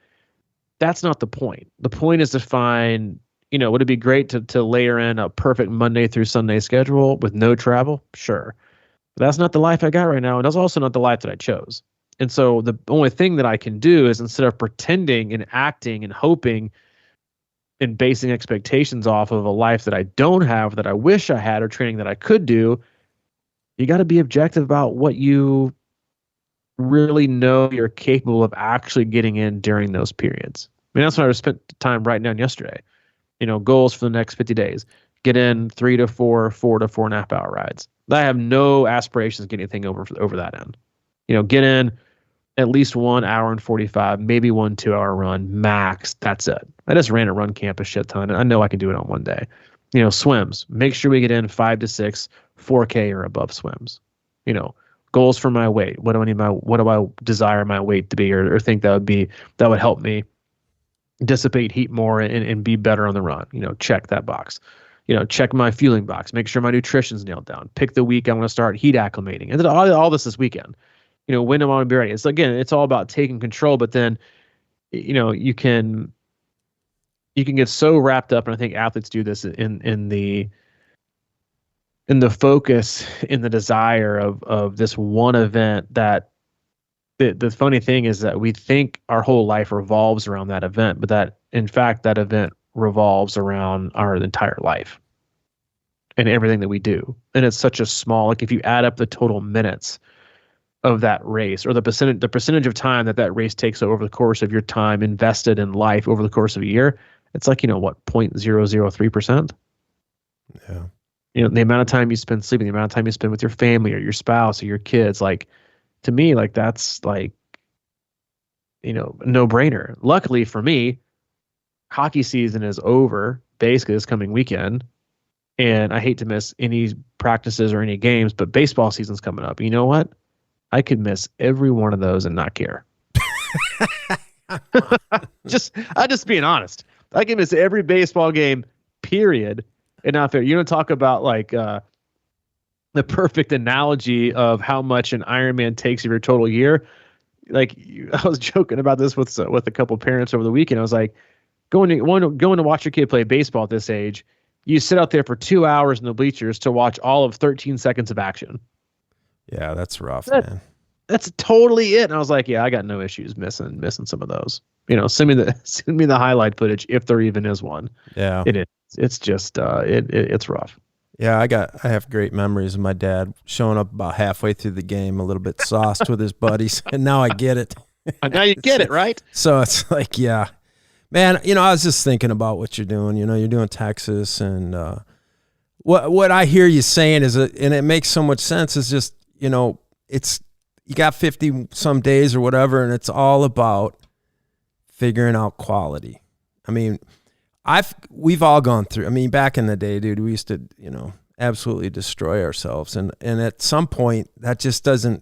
that's not the point. The point is to find, would it be great to layer in a perfect Monday through Sunday schedule with no travel? Sure. But that's not the life I got right now. And that's also not the life that I chose. And so the only thing that I can do is, instead of pretending and acting and hoping and basing expectations off of a life that I don't have, that I wish I had, or training that I could do, you got to be objective about what you really know you're capable of actually getting in during those periods. I mean, that's what I spent time writing down yesterday. Goals for the next 50 days. Get in 3 to 4, 4 to 4.5 hour rides. I have no aspirations to get anything over that end. Get in at least 1 hour and 45, maybe 1 2-hour run max. That's it. I just ran a run camp a shit ton, and I know I can do it on one day. Swims. Make sure we get in 5 to 6 4K or above swims. Goals for my weight. What do I desire my weight to be, or think that would help me dissipate heat more and be better on the run. Check that box. Check my fueling box. Make sure my nutrition's nailed down. Pick the week I want to start heat acclimating. And then all this weekend. When I want to be ready. It's all about taking control, but then you can get so wrapped up, and I think athletes do this in the focus, in the desire of this one event, that the funny thing is that we think our whole life revolves around that event, but that in fact that event revolves around our entire life and everything that we do. And it's such a small, like if you add up the total minutes of that race, or the percentage of time that race takes over the course of your time invested in life over the course of a year, it's like, 0.003%. Yeah. The amount of time you spend sleeping, the amount of time you spend with your family or your spouse or your kids, like, to me, like, that's like, no brainer. Luckily for me, hockey season is over basically this coming weekend, and I hate to miss any practices or any games, but baseball season's coming up. You know what? I could miss every one of those and not care. I'm just being honest. I can miss every baseball game, period, and not fair. You don't talk about like the perfect analogy of how much an Ironman takes of your total year. Like, I was joking about this with a couple of parents over the weekend. I was like, going to watch your kid play baseball at this age, you sit out there for 2 hours in the bleachers to watch all of 13 seconds of action. Yeah, that's rough, man. That's totally it. And I was like, yeah, I got no issues missing some of those. Send me the highlight footage if there even is one. Yeah, it is. It's just it's rough. Yeah, I have great memories of my dad showing up about halfway through the game, a little bit sauced with his buddies, and now I get it. Now you get it, right? So it's like, yeah, man. I was just thinking about what you're doing. You're doing Texas, and what I hear you saying is, and it makes so much sense. Is just it's, you got 50 some days or whatever, and it's all about figuring out quality. I mean, we've all gone through. I mean, back in the day, dude, we used to, absolutely destroy ourselves, and at some point that just doesn't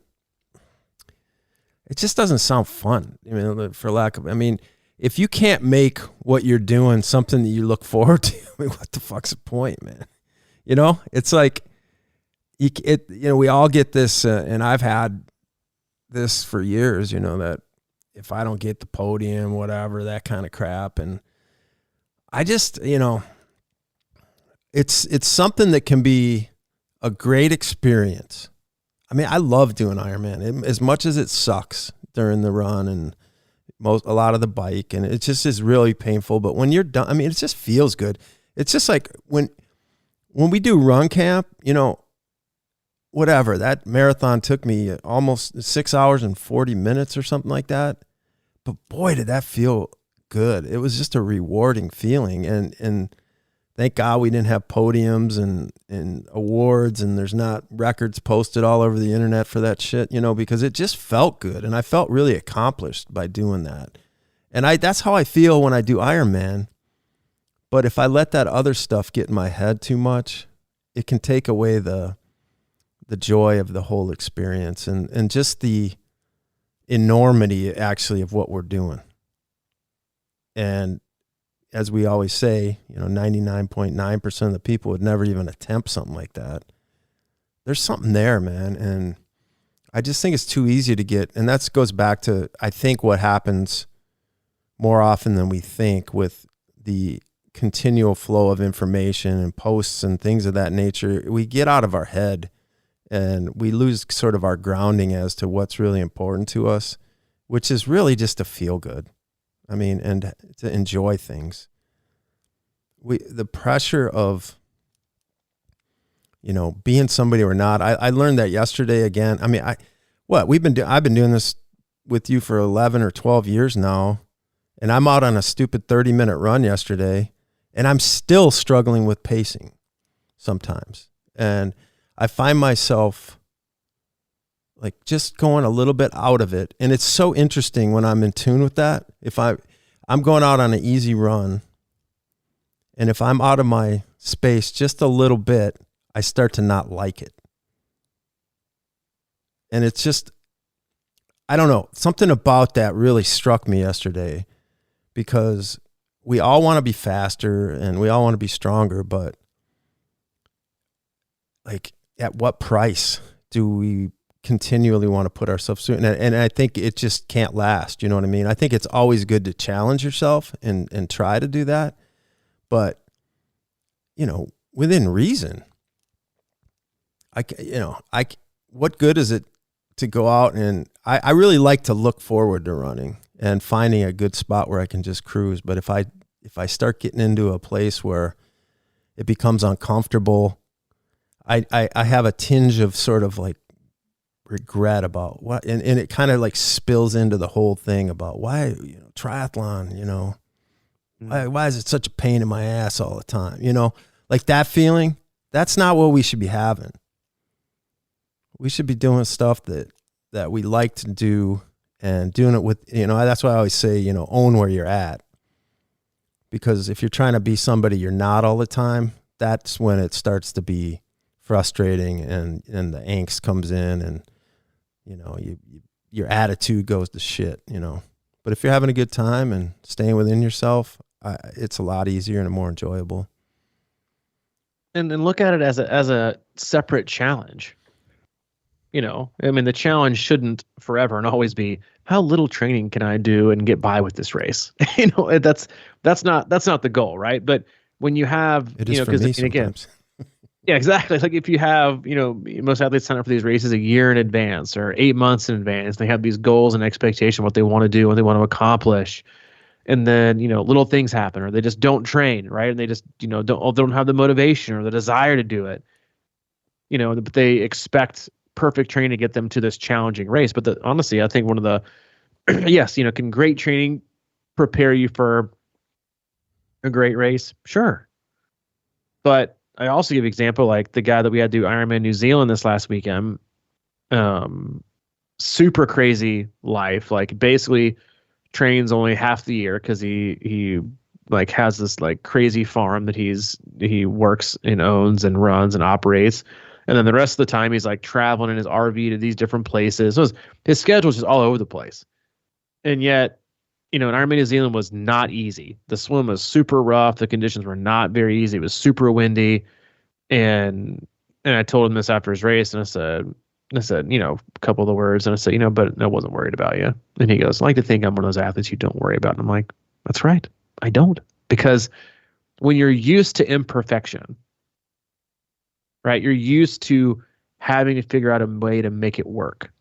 sound fun. For lack of, if you can't make what you're doing something that you look forward to, what the fuck's the point, man? It's like, we all get this, and I've had this for years, that if I don't get the podium, whatever, that kind of crap. And I just, it's something that can be a great experience. I love doing Ironman as much as it sucks during the run and a lot of the bike, and it just is really painful. But when you're done, it just feels good. It's just like when we do run camp, whatever, that marathon took me almost 6 hours and 40 minutes or something like that. But boy, did that feel good. It was just a rewarding feeling. And thank God we didn't have podiums and awards, and there's not records posted all over the internet for that shit, because it just felt good. And I felt really accomplished by doing that. And that's how I feel when I do Ironman. But if I let that other stuff get in my head too much, it can take away the joy of the whole experience and just the enormity actually of what we're doing. And as we always say, 99.9% of the people would never even attempt something like that. There's something there, man. And I just think it's too easy to get, and that goes back to, I think, what happens more often than we think with the continual flow of information and posts and things of that nature. We get out of our head and we lose sort of our grounding as to what's really important to us, which is really just to feel good. And to enjoy things. the pressure of, being somebody or not. I learned that yesterday again. I mean, I've been doing this with you for 11 or 12 years now, and I'm out on a stupid 30-minute run yesterday, and I'm still struggling with pacing sometimes. And I find myself like just going a little bit out of it. And it's so interesting when I'm in tune with that. If I'm going out on an easy run, and if I'm out of my space just a little bit, I start to not like it. And it's just, I don't know, something about that really struck me yesterday, because we all want to be faster and we all want to be stronger, but like, at what price do we continually want to put ourselves through? And I think it just can't last. You know what I mean? I think it's always good to challenge yourself and try to do that, but within reason. What good is it to go out? And I really like to look forward to running and finding a good spot where I can just cruise. But if I start getting into a place where it becomes uncomfortable, I have a tinge of sort of like regret about what, and it kind of like spills into the whole thing about why, triathlon, why is it such a pain in my ass all the time? Like that feeling, that's not what we should be having. We should be doing stuff that we like to do, and doing it with, that's why I always say, own where you're at. Because if you're trying to be somebody you're not all the time, that's when it starts to be frustrating, and the angst comes in, and, your attitude goes to shit, But if you're having a good time and staying within yourself, it's a lot easier and more enjoyable. And look at it as a separate challenge. The challenge shouldn't forever and always be, how little training can I do and get by with this race? That's not the goal, right? But when you have, it is for me sometimes. Again, yeah, exactly. Like if you have, most athletes sign up for these races a year in advance or 8 months in advance. They have these goals and expectation, what they want to do, what they want to accomplish. And then, little things happen, or they just don't train, right? And they just, don't have the motivation or the desire to do it, but they expect perfect training to get them to this challenging race. But honestly, I think one of the, yes, can great training prepare you for a great race? Sure. But I also give example, like the guy that we had do Ironman New Zealand this last weekend, super crazy life, like basically trains only half the year because he like has this like crazy farm that he works and owns and runs and operates. And then the rest of the time he's like traveling in his RV to these different places. So his schedule is just all over the place. And yet, an Ironman New Zealand was not easy. The swim was super rough. The conditions were not very easy. It was super windy. And I told him this after his race, and I said, a couple of the words, and I said, but I wasn't worried about you. And he goes, I like to think I'm one of those athletes you don't worry about. And I'm like, that's right. I don't. Because when you're used to imperfection, right, you're used to having to figure out a way to make it work,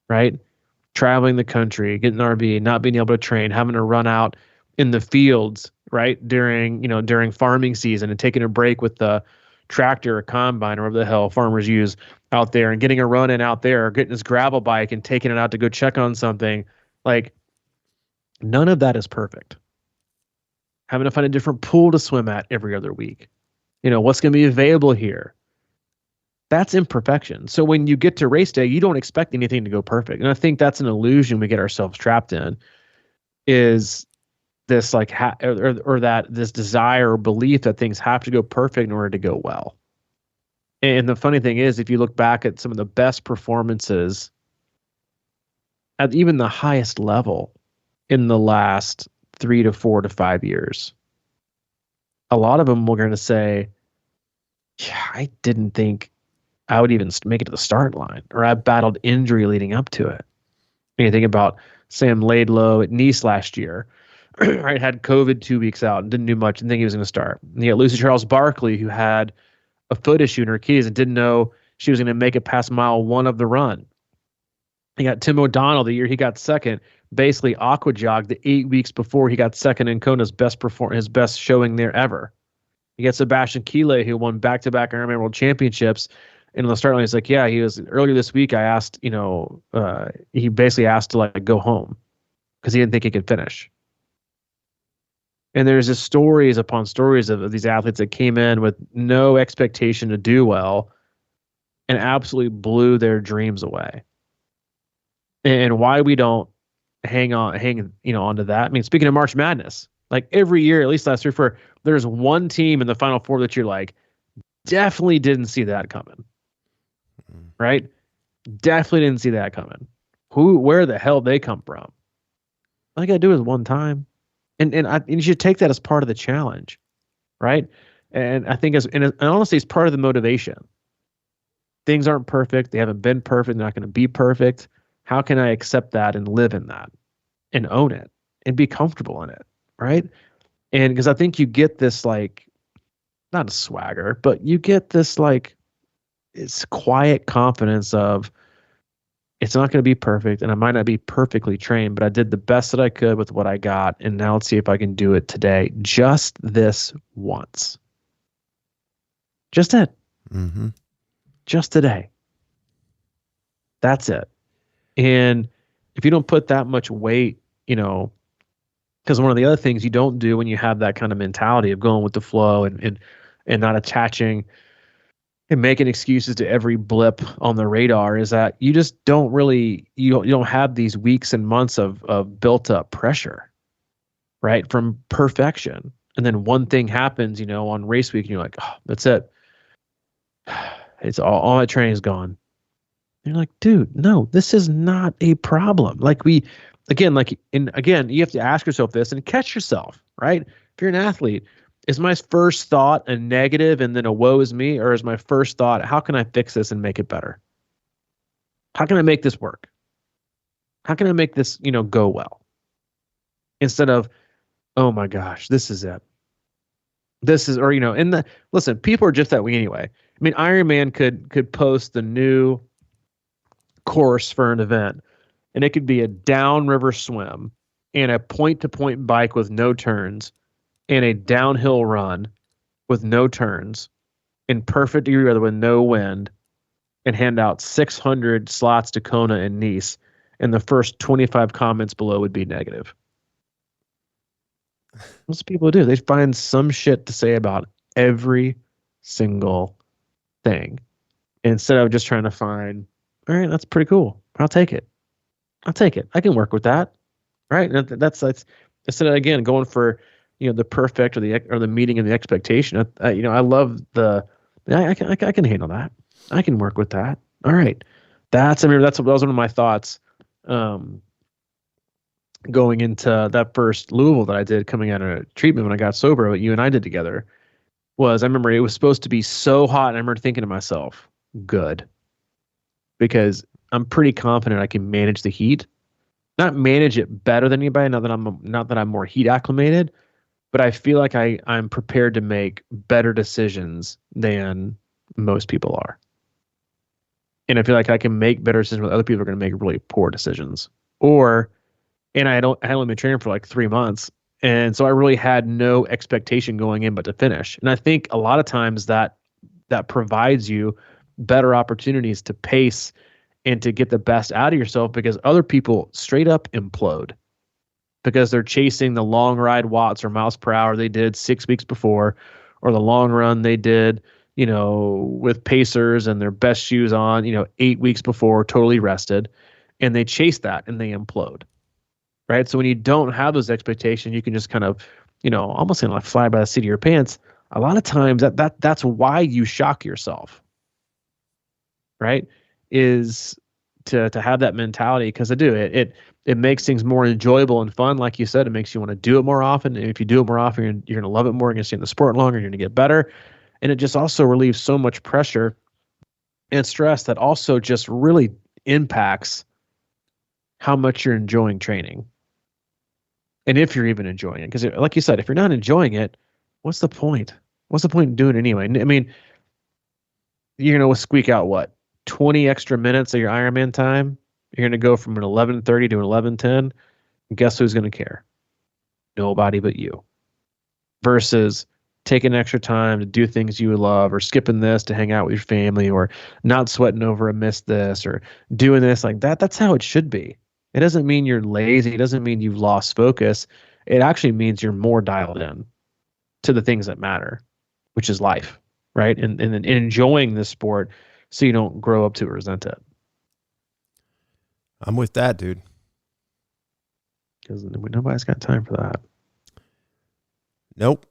right? Traveling the country, getting an RV, not being able to train, having to run out in the fields, right, during farming season, and taking a break with the tractor or combine or whatever the hell farmers use out there, and getting a run in out there, or getting his gravel bike and taking it out to go check on something. Like, none of that is perfect. Having to find a different pool to swim at every other week. What's going to be available here? That's imperfection. So when you get to race day, you don't expect anything to go perfect. And I think that's an illusion we get ourselves trapped in, is this like, or that this desire or belief that things have to go perfect in order to go well. And the funny thing is, if you look back at some of the best performances at even the highest level in the last 3 to 4 to 5 years, a lot of them were going to say, yeah, I didn't think I would even make it to the start line, or I battled injury leading up to it. And you think about Sam Laidlow at Nice last year, right? Had COVID 2 weeks out and didn't do much and think he was going to start. And you got Lucy Charles Barkley, who had a foot issue in her keys and didn't know she was going to make it past mile 1 of the run. You got Tim O'Donnell, the year he got second, basically aqua jogged the 8 weeks before he got second in Kona's his best showing there ever. You get Sebastian Kiele, who won back-to-back Ironman World Championships. And on the start line, he's like, yeah, he was earlier this week. I asked, he basically asked to like go home because he didn't think he could finish. And there's just stories upon stories of these athletes that came in with no expectation to do well and absolutely blew their dreams away. And why we don't hang onto that. I mean, speaking of March Madness, like every year, at least last year, there's one team in the Final Four that you're like, definitely didn't see that coming. Right? Definitely didn't see that coming. Where the hell they come from? All you gotta do is one time. And you should take that as part of the challenge. Right? And I think and honestly, it's part of the motivation. Things aren't perfect. They haven't been perfect. They're not going to be perfect. How can I accept that and live in that and own it and be comfortable in it? Right? And because I think you get this like, not a swagger, but you get this like, it's quiet confidence of it's not going to be perfect and I might not be perfectly trained, but I did the best that I could with what I got. And now let's see if I can do it today. Just this once. Just it. Mm-hmm. Just today. That's it. And if you don't put that much weight, because one of the other things you don't do when you have that kind of mentality of going with the flow and not attaching and making excuses to every blip on the radar is that you just don't really, you don't have these weeks and months of built up pressure, right? From perfection. And then one thing happens, on race week and you're like, oh, that's it. It's all my training is gone. And you're like, dude, no, this is not a problem. You have to ask yourself this and catch yourself, right? If you're an athlete, is my first thought a negative and then a woe is me? Or is my first thought, how can I fix this and make it better? How can I make this work? How can I make this, go well? Instead of, oh my gosh, this is it. Listen, people are just that way anyway. I mean, Ironman could post the new course for an event, and it could be a downriver swim and a point-to-point bike with no turns and a downhill run with no turns in perfect degree weather with no wind and hand out 600 slots to Kona and Nice, and the first 25 comments below would be negative. Most people do. They find some shit to say about every single thing instead of just trying to find, all right, that's pretty cool. I'll take it. I can work with that. Right. And that's instead of, again, going for, the perfect or the meeting of the expectation. I love I can handle that. I can work with that. All right. That was one of my thoughts. Going into that first Louisville that I did coming out of treatment when I got sober, what you and I did together was, I remember it was supposed to be so hot. And I remember thinking to myself, good, because I'm pretty confident I can manage the heat, not manage it better than anybody. Not that I'm more heat acclimated, but I feel like I'm prepared to make better decisions than most people are. And I feel like I can make better decisions when other people are going to make really poor decisions. And I hadn't been training for like 3 months. And so I really had no expectation going in but to finish. And I think a lot of times that provides you better opportunities to pace and to get the best out of yourself, because other people straight up implode because they're chasing the long ride watts or miles per hour they did 6 weeks before, or the long run they did, with pacers and their best shoes on, 8 weeks before, totally rested. And they chase that and they implode. Right. So when you don't have those expectations, you can just kind of, almost like fly by the seat of your pants. A lot of times that's why you shock yourself. Right. Is to have that mentality, because it makes things more enjoyable and fun. Like you said, it makes you want to do it more often. And if you do it more often, you're going to love it more. You're going to stay in the sport longer. You're going to get better. And it just also relieves so much pressure and stress that also just really impacts how much you're enjoying training. And if you're even enjoying it, because like you said, if you're not enjoying it, what's the point? What's the point in doing it anyway? I mean, you're going to squeak out what? 20 extra minutes of your Ironman time? You're going to go from an 11:30 to an 11:10. Guess who's going to care? Nobody but you. Versus taking extra time to do things you love, or skipping this to hang out with your family, or not sweating over a missed this, or doing this like that. That's how it should be. It doesn't mean you're lazy. It doesn't mean you've lost focus. It actually means you're more dialed in to the things that matter, which is life, right? And enjoying this sport so you don't grow up to resent it. I'm with that, dude. Because nobody's got time for that. Nope.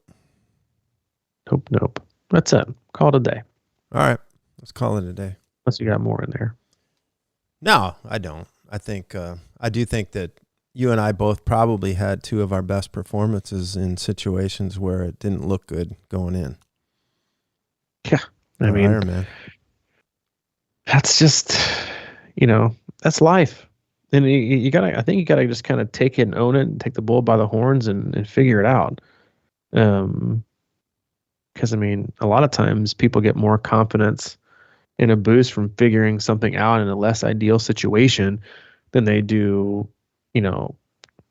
Nope. That's it. Call it a day. All right. Let's call it a day. Unless you got more in there. No, I don't. I do think that you and I both probably had two of our best performances in situations where it didn't look good going in. Yeah. I mean, Ironman. That's just, that's life. And I think you gotta just kind of take it and own it and take the bull by the horns and figure it out. Because I mean, a lot of times people get more confidence and a boost from figuring something out in a less ideal situation than they do,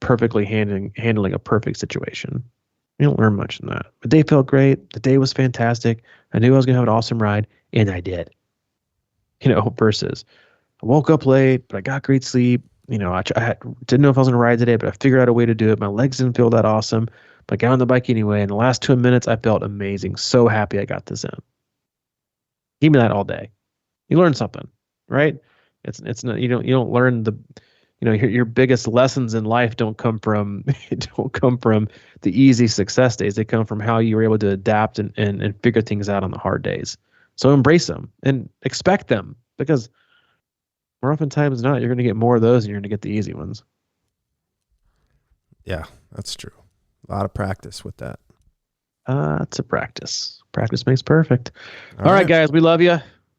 perfectly handling a perfect situation. You don't learn much in that. The day felt great. The day was fantastic. I knew I was gonna have an awesome ride, and I did. Versus I woke up late, but I got great sleep. I didn't know if I was gonna ride today, but I figured out a way to do it. My legs didn't feel that awesome, but I got on the bike anyway. In the last 2 minutes, I felt amazing. So happy I got this in. Give me that all day. You learn something, right? It's not, you don't learn your biggest lessons in life don't come from the easy success days. They come from how you were able to adapt and figure things out on the hard days. So embrace them and expect them, because more oftentimes than not, you're going to get more of those and you're going to get the easy ones. Yeah, that's true. A lot of practice with that. It's a practice. Practice makes perfect. All right, guys, we love you.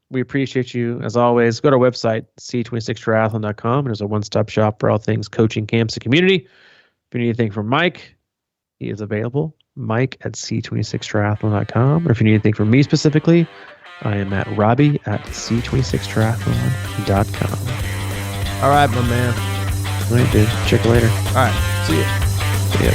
We appreciate you. As always, go to our website, c26triathlon.com. There's a one-stop shop for all things coaching, camps, and community. If you need anything from Mike, he is available. Mike at c26triathlon.com. Or if you need anything from me specifically, I am at Robbie at c26triathlon.com. All right, my man. All right, dude. Check you later. All right. See you. See ya.